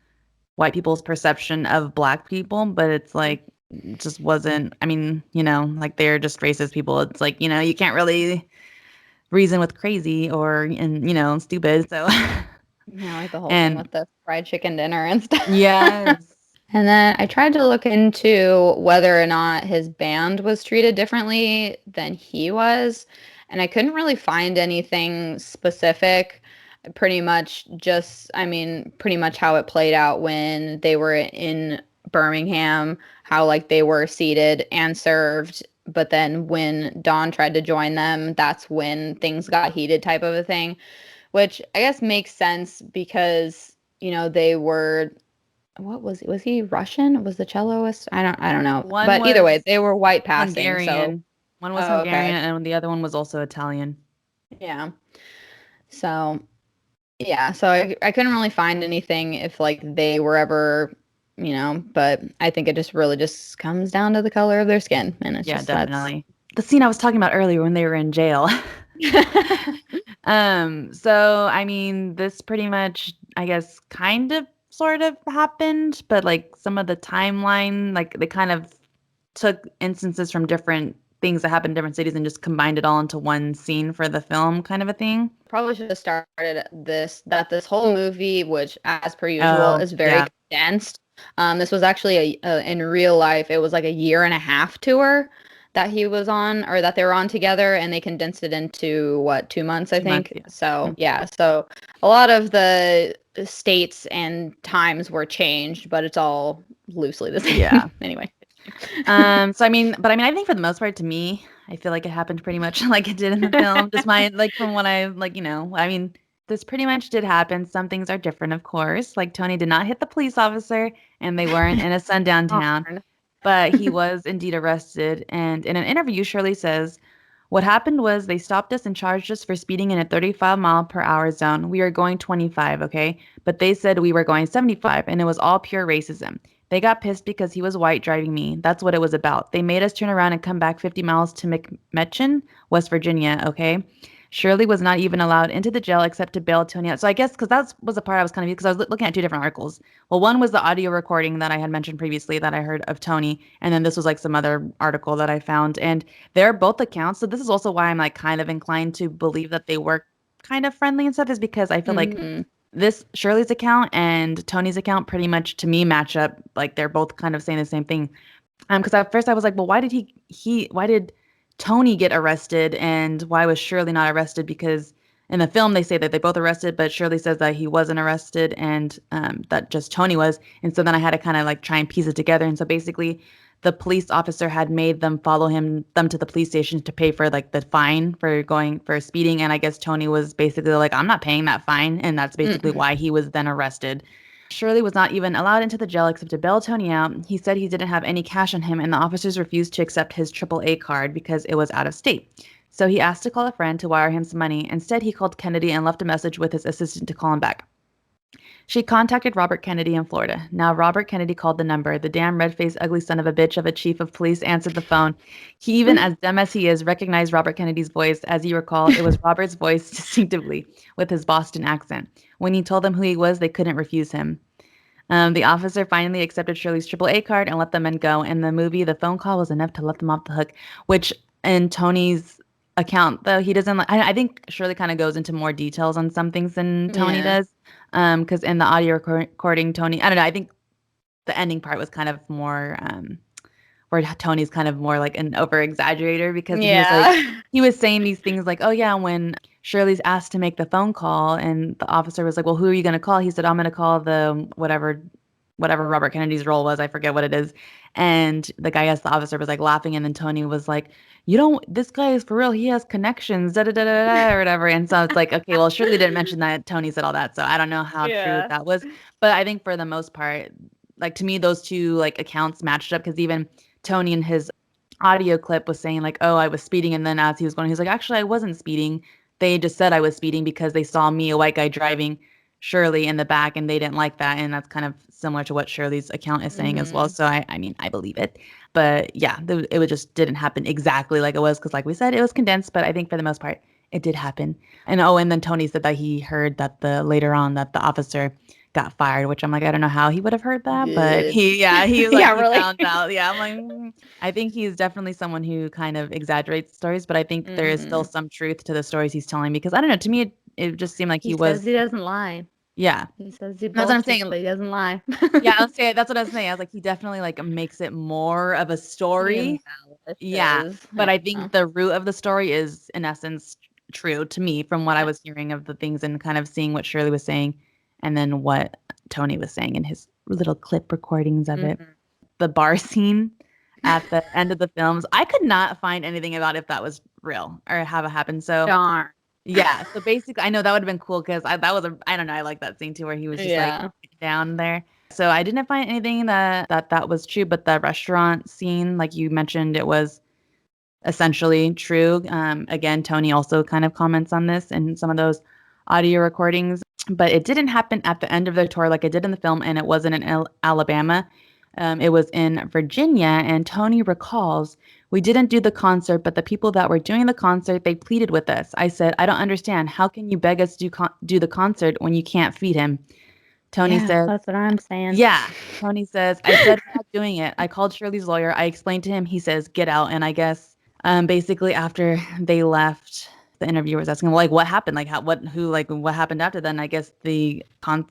white people's perception of black people, but it's like it just wasn't I mean, like they're just racist people. It's like, you can't really reason with crazy or and stupid. So Like the whole thing and with the fried chicken dinner and stuff. yes. And then I tried to look into whether or not his band was treated differently than he was, and I couldn't really find anything specific. Pretty much just, I mean, pretty much how it played out when they were in Birmingham, how like they were seated and served, but then when Dawn tried to join them, that's when things got heated type of a thing, which I guess makes sense because, they were what was he? Was he Russian? Was the celloist? I don't know. One But either way, was they were white passing, so Hungarian. One was oh, Hungarian okay. and the other one was also Italian. Yeah. So yeah, so I couldn't really find anything if like they were ever, but I think it just really just comes down to the color of their skin. And it's Yeah, just that's definitely. The scene I was talking about earlier when they were in jail. So I mean, this pretty much, I guess, kind of sort of happened, but like some of the timeline, like they kind of took instances from different things that happened in different cities and just combined it all into one scene for the film kind of a thing. probably should have started this whole movie, which as per usual Oh, is very yeah. condensed. This was actually in real life, it was like a year and a half tour that he was on or that they were on together, and they condensed it into what, 2 months, I 2 months, think. yeah. So Mhm. yeah, so a lot of the states and times were changed, but it's all loosely the Yeah. same anyway. So I mean, I think for the most part, to me, I feel like it happened pretty much like it did in the film. Just my like from what I like, I mean, this pretty much did happen. Some things are different, of course. Like Tony did not hit the police officer, and they weren't in a sundown town, Darn. but he was indeed arrested. And in an interview, Shirley says, What happened was they stopped us and charged us for speeding in a 35-mile-per-hour zone. We were going 25, okay? But they said we were going 75, and it was all pure racism. They got pissed because he was white driving me. That's what it was about. They made us turn around and come back 50 miles to McMechen, West Virginia, okay? Shirley was not even allowed into the jail except to bail Tony out. So I guess because that was the part I was kind of because I was looking at two different articles. Well, one was the audio recording that I had mentioned previously that I heard of Tony, and then this was like some other article that I found, and they're both accounts. So this is also why I'm like kind of inclined to believe that they were kind of friendly and stuff, is because I feel like Mm-hmm. this Shirley's account and Tony's account pretty much to me match up. Like they're both kind of saying the same thing. Because at first I was like, well, why did Tony get arrested and why was Shirley not arrested? Because in the film they say that they both arrested, but Shirley says that he wasn't arrested and that just Tony was. And so then I had to kind of like try and piece it together. And so basically, the police officer had made them follow them to the police station to pay for like the fine for going for speeding. And I guess Tony was basically like, I'm not paying that fine, and that's basically Mm. why he was then arrested. Shirley was not even allowed into the jail except to bail Tony out. He said he didn't have any cash on him, and the officers refused to accept his AAA card because it was out of state. So he asked to call a friend to wire him some money. Instead, he called Kennedy and left a message with his assistant to call him back. She contacted Robert Kennedy in Florida. Now, Robert Kennedy called the number. The damn red-faced, ugly son of a bitch of a chief of police answered the phone. He, even as dumb as he is, recognized Robert Kennedy's voice. As you recall, it was Robert's voice distinctively, with his Boston accent. When he told them who he was, they couldn't refuse him. The officer finally accepted Shirley's AAA card and let the men go. In the movie, the phone call was enough to let them off the hook, which in Tony's account, though, he doesn't like. I think Shirley kind of goes into more details on some things than Tony Yeah. does. Because in the audio recording, Tony, I don't know, I think the ending part was kind of more, where Tony's kind of more like an over exaggerator because Yeah. he was saying these things like, oh yeah, when Shirley's asked to make the phone call and the officer was like, well, who are you going to call? He said, I'm going to call the whatever Robert Kennedy's role was. I forget what it is. And the guy asked the officer was like laughing. And then Tony was like, you don't, this guy is for real. He has connections, da da da da da, or whatever. And so it's like, okay, well, Shirley didn't mention that. Tony said all that. So I don't know how true Yeah. that was. But I think for the most part, like to me, those two like accounts matched up because even Tony in his audio clip was saying like, "Oh, I was speeding," and then as he was going, he's like, "Actually, I wasn't speeding. They just said I was speeding because they saw me, a white guy, driving Shirley in the back, and they didn't like that." And that's kind of similar to what Shirley's account is saying as well. Mm-hmm. So I mean, I believe it. But yeah, it would just didn't happen exactly like it was because, like we said, it was condensed. But I think for the most part, it did happen. And oh, and then Tony said that he heard that the later on that the officer got fired, which I'm like, I don't know how he would have heard that, but Good. he like Yeah, he really. found out. Yeah, I'm like, I think he's definitely someone who kind of exaggerates stories, but I think there is still Mm-hmm. some truth to the stories he's telling because I don't know, to me it just seemed like He he says was he doesn't lie. yeah. He says he That's what I'm bullshits, saying. but he doesn't lie. Yeah, I'll say that's what I was saying. I was like, he definitely like makes it more of a He story. Yeah. embellishes. But I Yeah. think the root of the story is in essence true to me from what I Yeah. was hearing of the things and kind of seeing what Shirley was saying and then what Tony was saying in his little clip recordings of it. Mhm. The bar scene at the end of the films, I could not find anything about if that was real or have it happen. So Darn. yeah, so basically, I know that would have been cool because that was I don't know, I like that scene too where he was just like Yeah. down there. So I didn't find anything that was true, but the restaurant scene, like you mentioned, it was essentially true. Again, Tony also kind of comments on this in some of those audio recordings, but it didn't happen at the end of the tour like it did in the film, and it wasn't in Alabama. It was in Virginia, and Tony recalls, we didn't do the concert, but the people that were doing the concert, they pleaded with us. I said, I don't understand. How can you beg us to do the concert when you can't feed him? Tony Yeah, says, that's what I'm saying. yeah. Tony says, I said we're not doing it. I called Shirley's lawyer. I explained to him. He says, get out. And I guess basically after they left, the interviewer was asking, well, like, what happened? Like, what happened after then? I guess I don't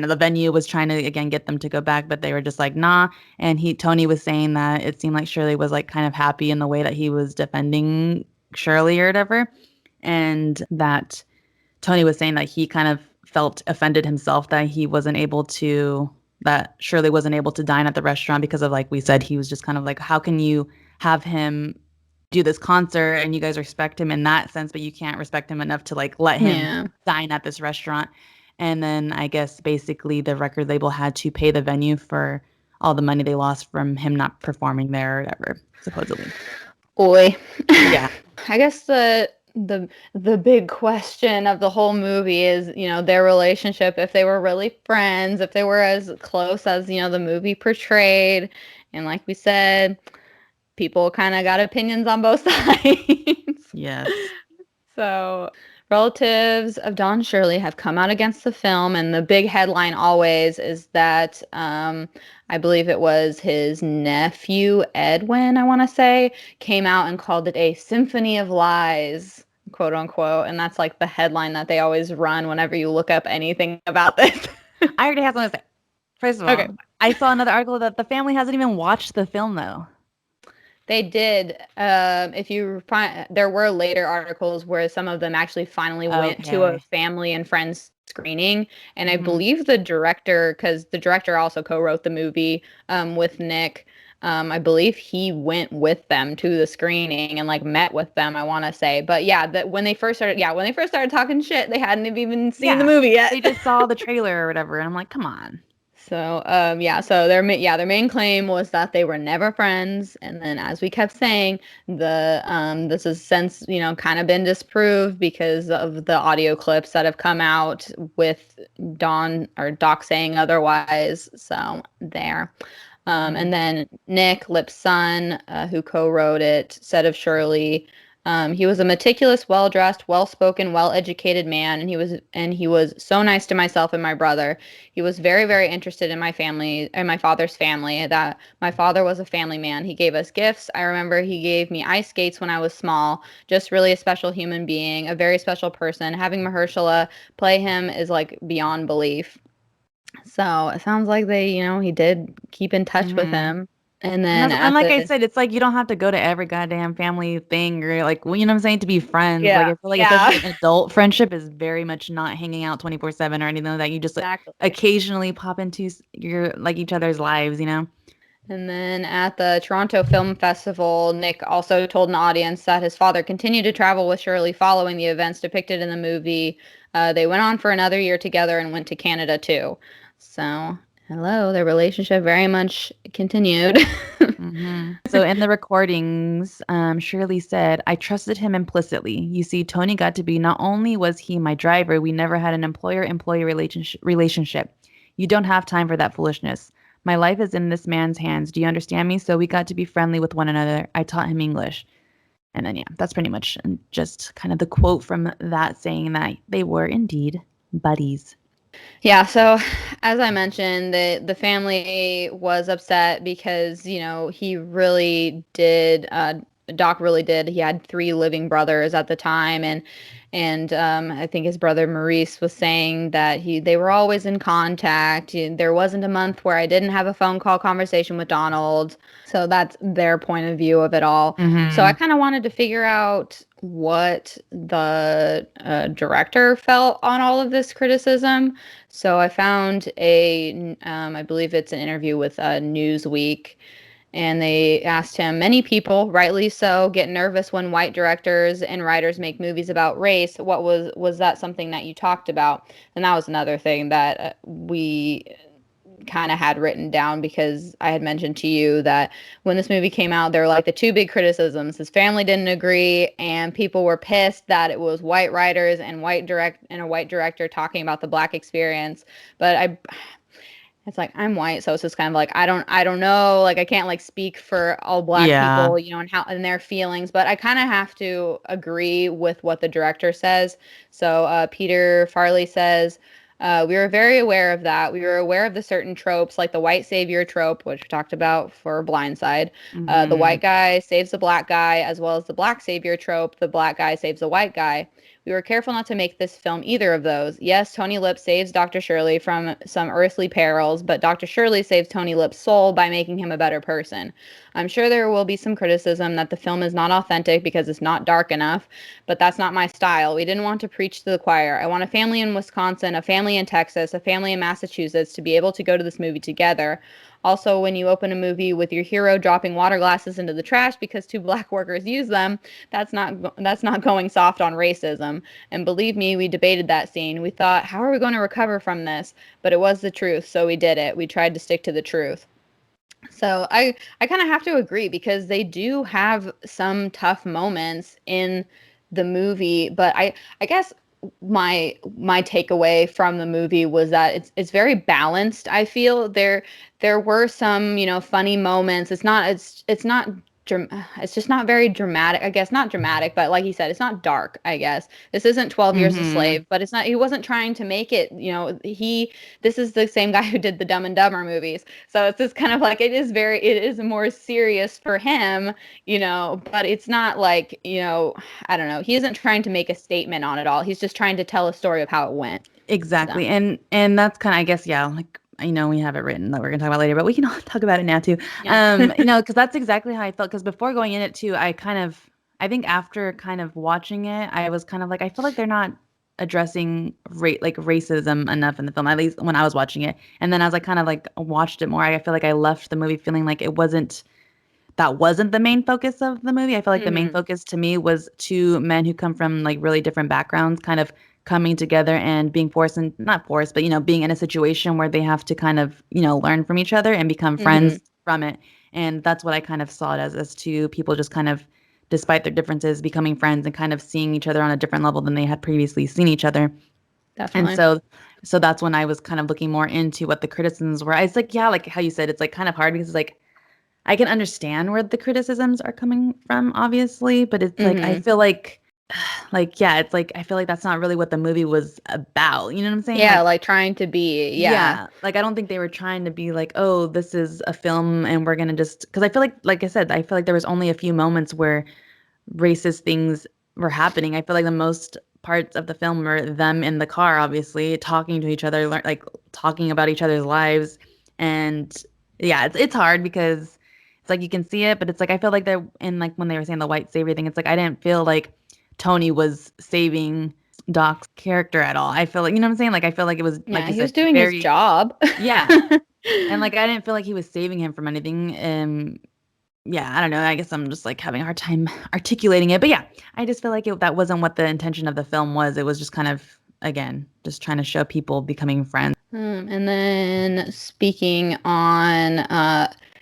know, the venue was trying to again get them to go back, but they were just like, nah. And Tony was saying that it seemed like Shirley was like kind of happy in the way that he was defending Shirley or whatever, and that Tony was saying that he kind of felt offended himself that that Shirley wasn't able to dine at the restaurant because of, like we said, he was just kind of like, how can you have him do this concert and you guys respect him in that sense, but you can't respect him enough to like let him Yeah. dine at this restaurant. And then I guess basically the record label had to pay the venue for all the money they lost from him not performing there or whatever, supposedly. Oi. Yeah. I guess the big question of the whole movie is, their relationship, if they were really friends, if they were as close as, the movie portrayed. And like we said, people kind of got opinions on both sides. Yes. So, relatives of Don Shirley have come out against the film, and the big headline always is that I believe it was his nephew, Edwin, I want to say, came out and called it a symphony of lies, quote unquote. And that's like the headline that they always run whenever you look up anything about this. I already have something to say. First of Okay. all, I saw another article that the family hasn't even watched the film though. They did. If you find, there were later articles where some of them actually finally went to a Okay. family and friends screening, and I Hmm. believe the director, because the director also co-wrote the movie with Nick. I believe he went with them to the screening and like met with them, I want to say. But yeah, that when they first started talking shit, they hadn't even seen the Yeah. movie They yet. just saw the trailer or whatever, and I'm like, come on. So, their main claim was that they were never friends, and then as we kept saying, this has since, kind of been disproved because of the audio clips that have come out with Don or Doc saying otherwise. So there. Hmm. And then Nick Lip's son, who co-wrote it, said of Shirley, he was a meticulous, well-dressed, well-spoken, well-educated man, and he was so nice to myself and my brother. He was very, very interested in my family and my father's family. That my father was a family man. He gave us gifts. I remember he gave me ice skates when I was small. Just really a special human being, a very special person. Having Mahershala play him is like beyond belief. So it sounds like he did keep in touch with Hmm. him. And And then that's and at like I the said, it's like you don't have to go to every goddamn family thing or like well, you know what I'm saying, to be friends. Like Yeah, I feel like yeah, especially an adult friendship is very much not hanging out 24/7 or anything like that. You just like, exactly. occasionally pop into your like each other's lives, you know? And then at the Toronto Film Festival, Nick also told an audience that his father continued to travel with Shirley following the events depicted in the movie. They went on for another year together and went to Canada too. So, hello, their relationship very much continued. So in the recordings, Shirley said, I trusted him implicitly. You see, Tony got to be not only was he my driver, we never had an employer-employee relationship. You don't have time for that foolishness. My life is in this man's hands. Do you understand me? So we got to be friendly with one another. I taught him English. And then, yeah, that's pretty much just kind of the quote from that saying that they were indeed buddies. Yeah, so as I mentioned, the family was upset because, he really did Doc really did. He had three living brothers at the time, and I think his brother Maurice was saying that they were always in contact. There wasn't a month where I didn't have a phone call conversation with Donald. So that's their point of view of it all. So I Hmm. kind of wanted to figure out what the director felt on all of this criticism. So I found I believe it's an interview with Newsweek, and they asked him, many people, rightly so, get nervous when white directors and writers make movies about race. Was that something that you talked about? And that was another thing that we kind of had written down because I had mentioned to you that when this movie came out, there were like the two big criticisms. His family didn't agree, and people were pissed that it was white writers and a white director talking about the black experience. But it's like I'm white, so it's just kind of like I don't know, like I can't like speak for all black Yeah. people, and how and their feelings, but I kind of have to agree with what the director says. So Peter Farley says, we were very aware of that. We were aware of the certain tropes, like the white savior trope, which we talked about for Blindside. The Hmm. white guy saves the black guy, as well as the black savior trope, the black guy saves the white guy. We were careful not to make this film either of those. Yes, Tony Lip saves Dr. Shirley from some earthly perils, but Dr. Shirley saves Tony Lip's soul by making him a better person. I'm sure there will be some criticism that the film is not authentic because it's not dark enough, but that's not my style. We didn't want to preach to the choir. I want a family in Wisconsin, a family in Texas, a family in Massachusetts to be able to go to this movie together. Also, when you open a movie with your hero dropping water glasses into the trash because two black workers use them, that's not going soft on racism. And believe me, we debated that scene. We thought, how are we going to recover from this? But it was the truth, so we did it. We tried to stick to the truth. So I kind of have to agree because they do have some tough moments in the movie, but I guess my takeaway from the movie was that it's very balanced. I feel there were some, funny moments. It's not it's just not very dramatic. I guess not dramatic, but like you said, it's not dark, I guess. This isn't 12 Years a Mhm. Slave, but it's not he wasn't trying to make it, this is the same guy who did the Dumb and Dumber movies. So it's just kind of like it is more serious for him, but it's not like, I don't know. He isn't trying to make a statement on it all. He's just trying to tell a story of how it went. So, Exactly. And that's kind of, I guess, yeah, like I know we have it written that we're gonna talk about later, but we can all talk about it now too. yeah. Because that's exactly how I felt. Because before going in it too, I think after kind of watching it, I was kind of like, I feel like they're not addressing racism enough in the film, at least when I was watching it. And then as I kind of like watched it more, I feel like I left the movie feeling like that wasn't the main focus of the movie. I feel like the main hmm focus to me was two men who come from like really different backgrounds, kind of coming together and being forced and not forced, but being in a situation where they have to kind of, learn from each other and become hmm friends from it. And that's what I kind of saw it as two people just kind of, despite their differences, becoming friends and kind of seeing each other on a different level than they had previously seen each other. And Definitely. so that's when I was kind of looking more into what the criticisms were. I was like, yeah, like how you said, it's like kind of hard because it's like I can understand where the criticisms are coming from, obviously, but it's like I hmm feel like yeah, it's like I feel like that's not really what the movie was about. You know what I'm saying? Yeah, Like like trying to be, yeah. yeah, like I don't think they were trying to be like, oh, this is a film and we're gonna just because I feel like I said, I feel like there was only a few moments where racist things were happening. I feel like the most parts of the film were them in the car, obviously, talking to each other, like talking about each other's lives. And yeah, it's hard because it's like you can see it, but it's like I feel like they're in like when they were saying the white savior thing, it's like I didn't feel like Tony was saving Doc's character at all. I feel like, you know what I'm saying? Like I feel like it was like Yeah, you he was said, doing his very job. yeah. And like I didn't feel like he was saving him from anything. Yeah, I don't know. I guess I'm just like having a hard time articulating it. But yeah, I just feel like that wasn't what the intention of the film was. It was just kind of, again, just trying to show people becoming friends. And then speaking on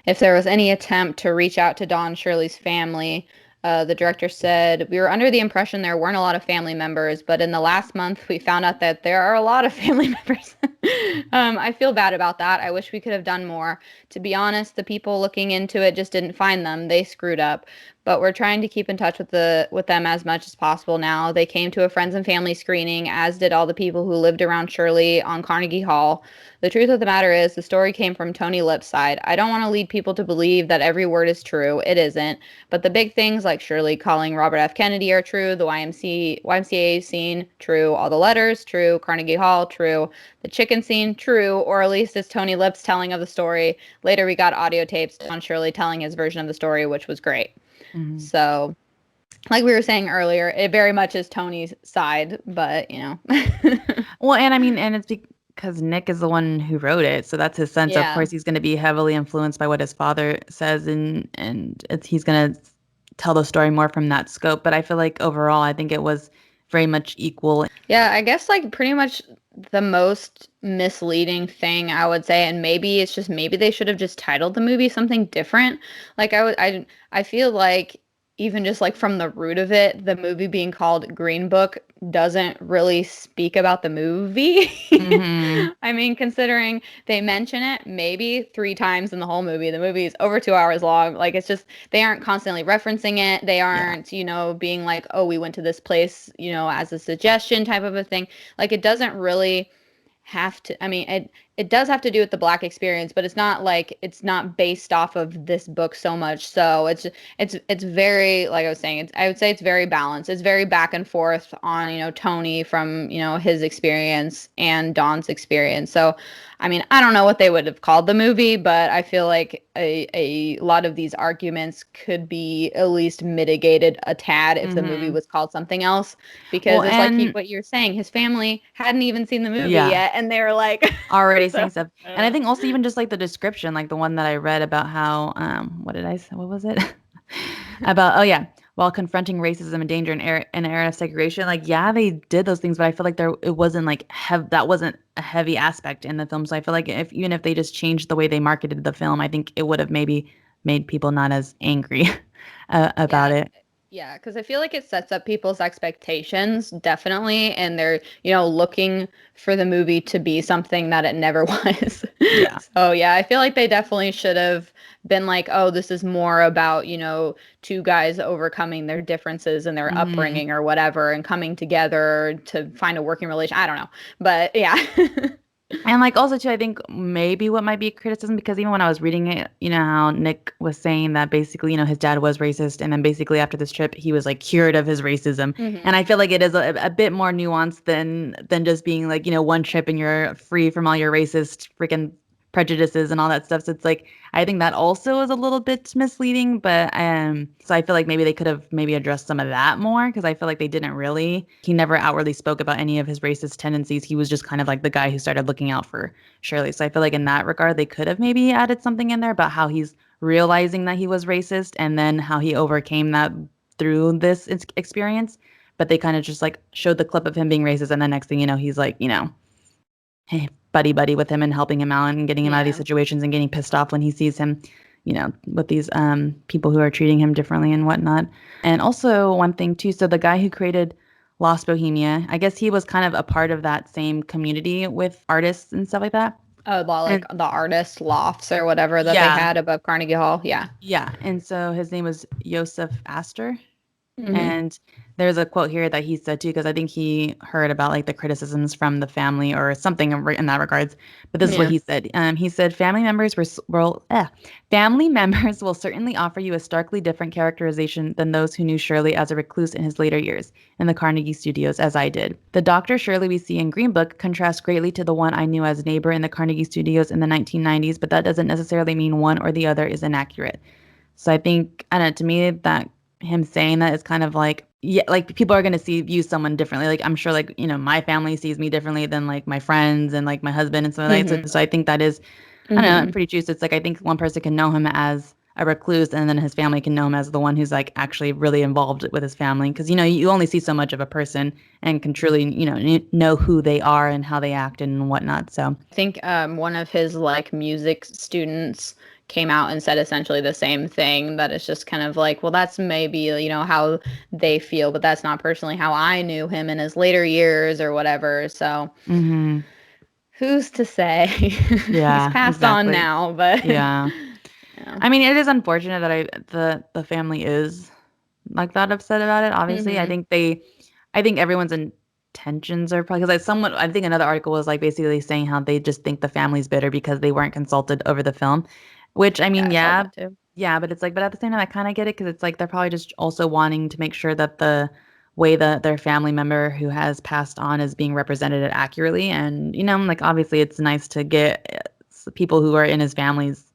if there was any attempt to reach out to Don Shirley's family, the director said, "We were under the impression there weren't a lot of family members, but in the last month we found out that there are a lot of family members." I feel bad about that. I wish we could have done more. To be honest, the people looking into it just didn't find them. They screwed up. But we're trying to keep in touch with them as much as possible now. They came to a friends and family screening, as did all the people who lived around Shirley on Carnegie Hall. The truth of the matter is, the story came from Tony Lip's side. I don't want to lead people to believe that every word is true. It isn't. But the big things like Shirley calling Robert F. Kennedy are true, the YMCA scene, true, all the letters, true, Carnegie Hall, true, the chicken scene, true, or at least it's Tony Lip's telling of the story. Later we got audio tapes on Shirley telling his version of the story, which was great. Hmm. So, like we were saying earlier, it very much is Tony's side, but Well, and I mean, and it's because Nick is the one who wrote it, so that's his sense. Of yeah. course, he's going to be heavily influenced by what his father says, and he's going to tell the story more from that scope. But I feel like overall, I think it was very much equal. Yeah, I guess like pretty much the most misleading thing I would say, and maybe it's just maybe they should have just titled the movie something different. Like I feel like even just like from the root of it, the movie being called Green Book doesn't really speak about the movie. Hmm. I mean, considering they mention it maybe 3 times in the whole movie. The movie is over 2 hours long. Like it's just they aren't constantly referencing it. They Yeah. aren't, being like, oh, we went to this place, as a suggestion type of a thing. Like it doesn't really have to, I mean, it does have to do with the black experience, but it's not like it's not based off of this book so much. So it's very, like I was saying, I would say it's very balanced. It's very back and forth on, Tony from, his experience and Dawn's experience. So I mean, I don't know what they would have called the movie, but I feel like a lot of these arguments could be at least mitigated a tad if the movie Hmm. was called something else. Because Well, it's like and what you're saying, his family hadn't even seen the movie yeah. yet, and they were like, Already so, saying stuff. And I think also even just like the description, like the one that I read about how what did I say? What was it? About, oh yeah. while confronting racism and danger in an era of segregation. Like, yeah, they did those things, but I feel like it wasn't like that wasn't a heavy aspect in the film. So I feel like if even if they just changed the way they marketed the film, I think it would have maybe made people not as angry about Yeah. it. Yeah, because I feel like it sets up people's expectations, definitely, and they're, looking for the movie to be something that it never was. Yeah. So, yeah, I feel like they definitely should have been like, oh, this is more about, two guys overcoming their differences and their Hmm. upbringing or whatever and coming together to find a working relation. I don't know. But yeah. And like also too, I think maybe what might be a criticism because even when I was reading it, you know how Nick was saying that basically, his dad was racist, and then basically after this trip, he was like cured of his racism. And Hmm. I feel like it is a bit more nuanced than just being like, one trip and you're free from all your racist freaking prejudices and all that stuff. So it's like I think that also is a little bit misleading, but so I feel like maybe they could have maybe addressed some of that more because I feel like they didn't really. He never outwardly spoke about any of his racist tendencies. He was just kind of like the guy who started looking out for Shirley. So I feel like in that regard they could have maybe added something in there about how he's realizing that he was racist and then how he overcame that through this experience. But they kind of just like showed the clip of him being racist, and the next thing you know, he's like, hey, buddy buddy with him and helping him out and getting him out of these Yeah. situations and getting pissed off when he sees him, with these people who are treating him differently and whatnot. And also one thing too, so the guy who created Lost Bohemia, I guess he was kind of a part of that same community with artists and stuff like that. Oh, like And the artist lofts or whatever that they yeah, had above Carnegie Hall. Yeah. yeah. And so his name was Joseph Astor. Hmm. And there's a quote here that he said too, because I think he heard about like the criticisms from the family or something in that regards. But this is what Yeah. he said. He said, family members will certainly offer you a starkly different characterization than those who knew Shirley as a recluse in his later years in the Carnegie Studios, as I did. The Dr. Shirley we see in Green Book contrasts greatly to the one I knew as neighbor in the Carnegie Studios in the 1990s, but that doesn't necessarily mean one or the other is inaccurate. So I think, I don't know, to me, that him saying that is kind of like, yeah, like people are going to view someone differently. Like I'm sure like, my family sees me differently than like my friends and like my husband and stuff like that. Hmm. So I think that is, I don't know, Hmm. pretty true. So it's like, I think one person can know him as a recluse and then his family can know him as the one who's like actually really involved with his family. Cause you only see so much of a person and can truly, know who they are and how they act and whatnot. So, I think one of his like music students came out and said essentially the same thing, that it's just kind of like, well, that's maybe, how they feel, but that's not personally how I knew him in his later years or whatever. So hmm, who's to say? He's yeah, passed on exactly. now, but Yeah. yeah. I mean, it is unfortunate that the family is like that upset about it. Obviously, Hmm. I think everyone's intentions are probably because like someone, I think another article was like basically saying how they just think the family's bitter because they weren't consulted over the film, which I Yeah, mean, I saw yeah, that too. yeah, but it's like, but at the same time, I kind of get it because it's like they're probably just also wanting to make sure that the way that their family member who has passed on is being represented accurately, and like obviously it's nice to get people who are in his family's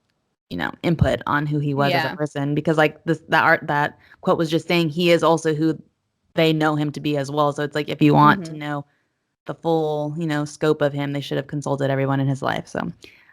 input on who he was as a Yeah. person because like that quote was just saying he is also who they know him to be as well. So it's like if you want to Hmm. know the full, scope of him, they should have consulted everyone in his life. So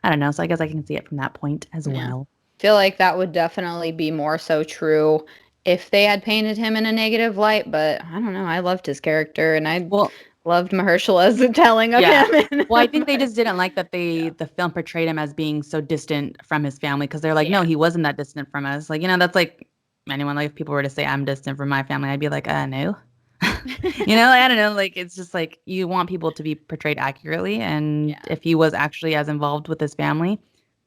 I don't know. So I guess I can see it from that point as Yeah. well. Feel like that would definitely be more so true if they had painted him in a negative light, but I don't know. I loved his character and I Well, loved Mahershala's telling of yeah. him. Well, I think they But just didn't like that yeah. the film portrayed him as being so distant from his family because they're like, no, Yeah. he wasn't that distant from us. Like, that's like anyone, like if people were to say I'm distant from my family, I'd be like, no. Like, I don't know, like it's just like you want people to be portrayed accurately, and Yeah. if he was actually as involved with his family,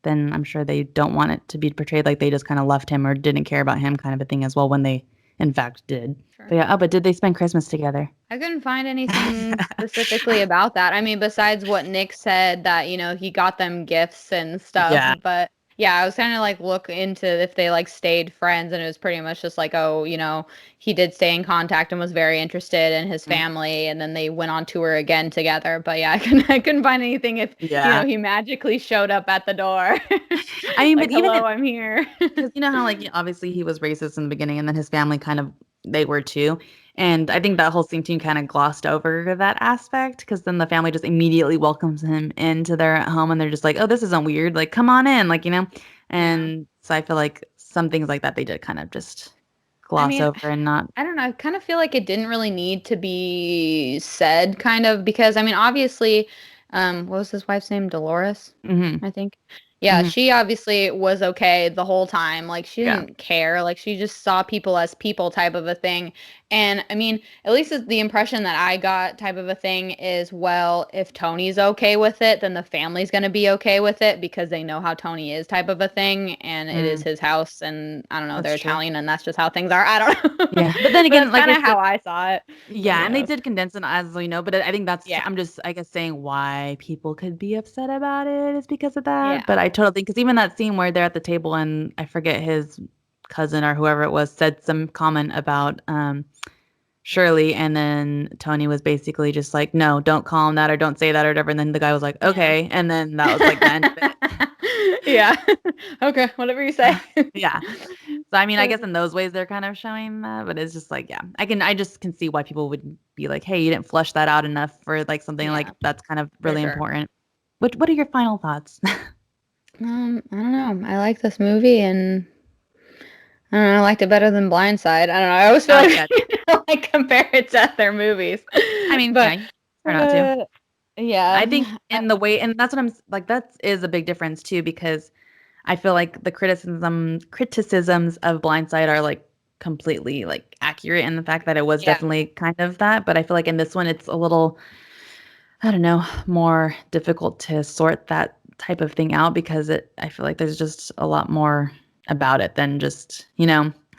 then I'm sure they don't want it to be portrayed like they just kind of left him or didn't care about him kind of a thing as well when they in fact did. But Sure. yeah, oh, but did they spend Christmas together? I couldn't find anything specifically about that. I mean, besides what Nick said that, he got them gifts and stuff, Yeah. but yeah, I was kind of like look into if they like stayed friends and it was pretty much just like, oh, he did stay in contact and was very interested in his Mm. family and then they went on tour again together. But yeah, I couldn't find anything if, Yeah. he magically showed up at the door. I mean, Like, but even hello, I'm here. because you know how like obviously he was racist in the beginning and then his family kind of they were too. And I think Mhm. that whole scene team kind of glossed over that aspect because then the family just immediately welcomes him into their home and they're just like, oh, this isn't weird. Like, come on in, like. Yeah. And so I feel like some things like that they did kind of just I gloss mean, over and not. I don't know. I kind of feel like it didn't really need to be said, kind of, because I mean, obviously, what was his wife's name? Dolores, Hmm. I think. Yeah, Hmm. she obviously was okay the whole time. Like, she Yeah. didn't care. Like, she just saw people as people type of a thing. And I mean, at least the impression that I got type of a thing is, well, if Tony's okay with it, then the family's going to be okay with it because they know how Tony is type of a thing. And it is Mm, his house. And I don't know, that's they're true. Italian and that's just how things are. I don't know. Yeah, but then But again, that's like kind I of said, how I saw it. But yeah, who and they knows? did condense it as we know, but I think that's Yeah. I'm just I guess saying why people could be upset about it is because of that. But Yeah. I totally think because even that scene where they're at the table and I forget his cousin or whoever it was said some comment about Shirley, and then Tony was basically just like, no, don't call him that or don't say that or whatever. And then the guy was like, Yeah. okay, and then that was like the end of it. Yeah. Okay, whatever you say. Yeah. So I mean, I guess in those ways they're kind of showing that, but it's just like, yeah, I just can see why people would be like, hey, you didn't flush that out enough for like something like Yeah, that's kind of for really sure. important. What are your final thoughts? I don't know. I like this movie and I don't know, I liked it better than Blindside. I don't know. I always feel like Yeah, like compare it to other movies. I mean, yeah, But you try not to. uh, yeah. I think in the way, and that's what like that is a big difference too, because I feel like the criticisms of Blindside are like completely like accurate in the fact that it was Yeah. definitely kind of that, but I feel like in this one it's a little, I don't know, more difficult to sort that type of thing out because I feel like there's just a lot more about it than just.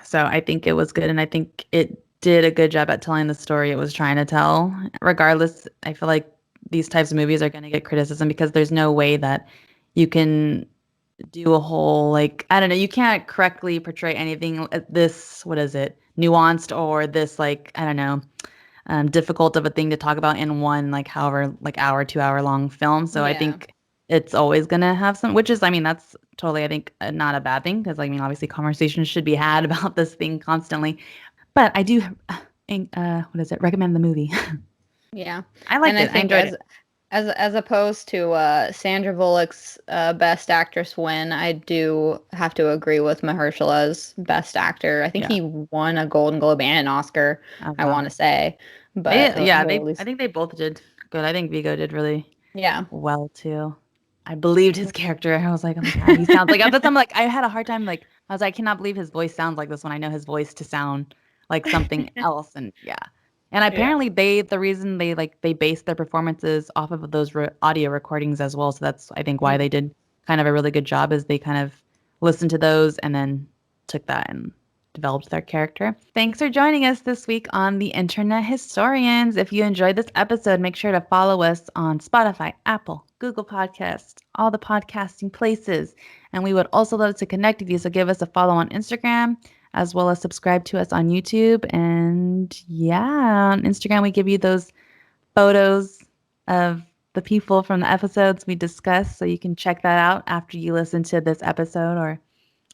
So I think it was good and I think it did a good job at telling the story it was trying to tell. Regardless, I feel like these types of movies are going to get criticism because there's no way that you can do a whole like I don't know, you can't correctly portray anything this what is it? Nuanced or this like I don't know difficult of a thing to talk about in one like however like hour 2 hour long film. So I Yeah. think it's always gonna have some, which is I mean that's totally I think not a bad thing because I mean obviously conversations should be had about this thing constantly. But I do what is it? Recommend the movie. Yeah. I And liked I it. I think enjoyed it. as opposed to Sandra Bullock's Best Actress win, I do have to agree with Mahershala's Best Actor. I think Yeah. he won a Golden Globe and an Oscar, Oh I wow. want to say, but They yeah or at they I least think they both did good. I think Vigo did really yeah. well too. I believed his character. I was like, oh my God, he sounds like I'm like I had a hard time like I was like, I cannot believe his voice sounds like this when I know his voice to sound like something else. And yeah. And Yeah. apparently the reason they based their performances off of those audio recordings as well. So that's I think why Mm. they did kind of a really good job is they kind of listened to those and then took that and developed their character. Thanks for joining us this week on the Internet Historians. If you enjoyed this episode, make sure to follow us on Spotify, Apple, Google Podcasts, all the podcasting places. And we would also love to connect with you. So give us a follow on Instagram as well as subscribe to us on YouTube. And yeah, on Instagram, we give you those photos of the people from the episodes we discussed. So you can check that out after you listen to this episode or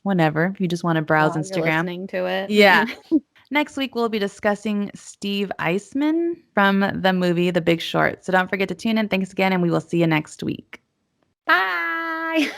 whenever if you just want to browse While you're Instagram. listening to it. Yeah. Next week, we'll be discussing Steve Eisman from the movie The Big Short. So don't forget to tune in. Thanks again, and we will see you next week. Bye.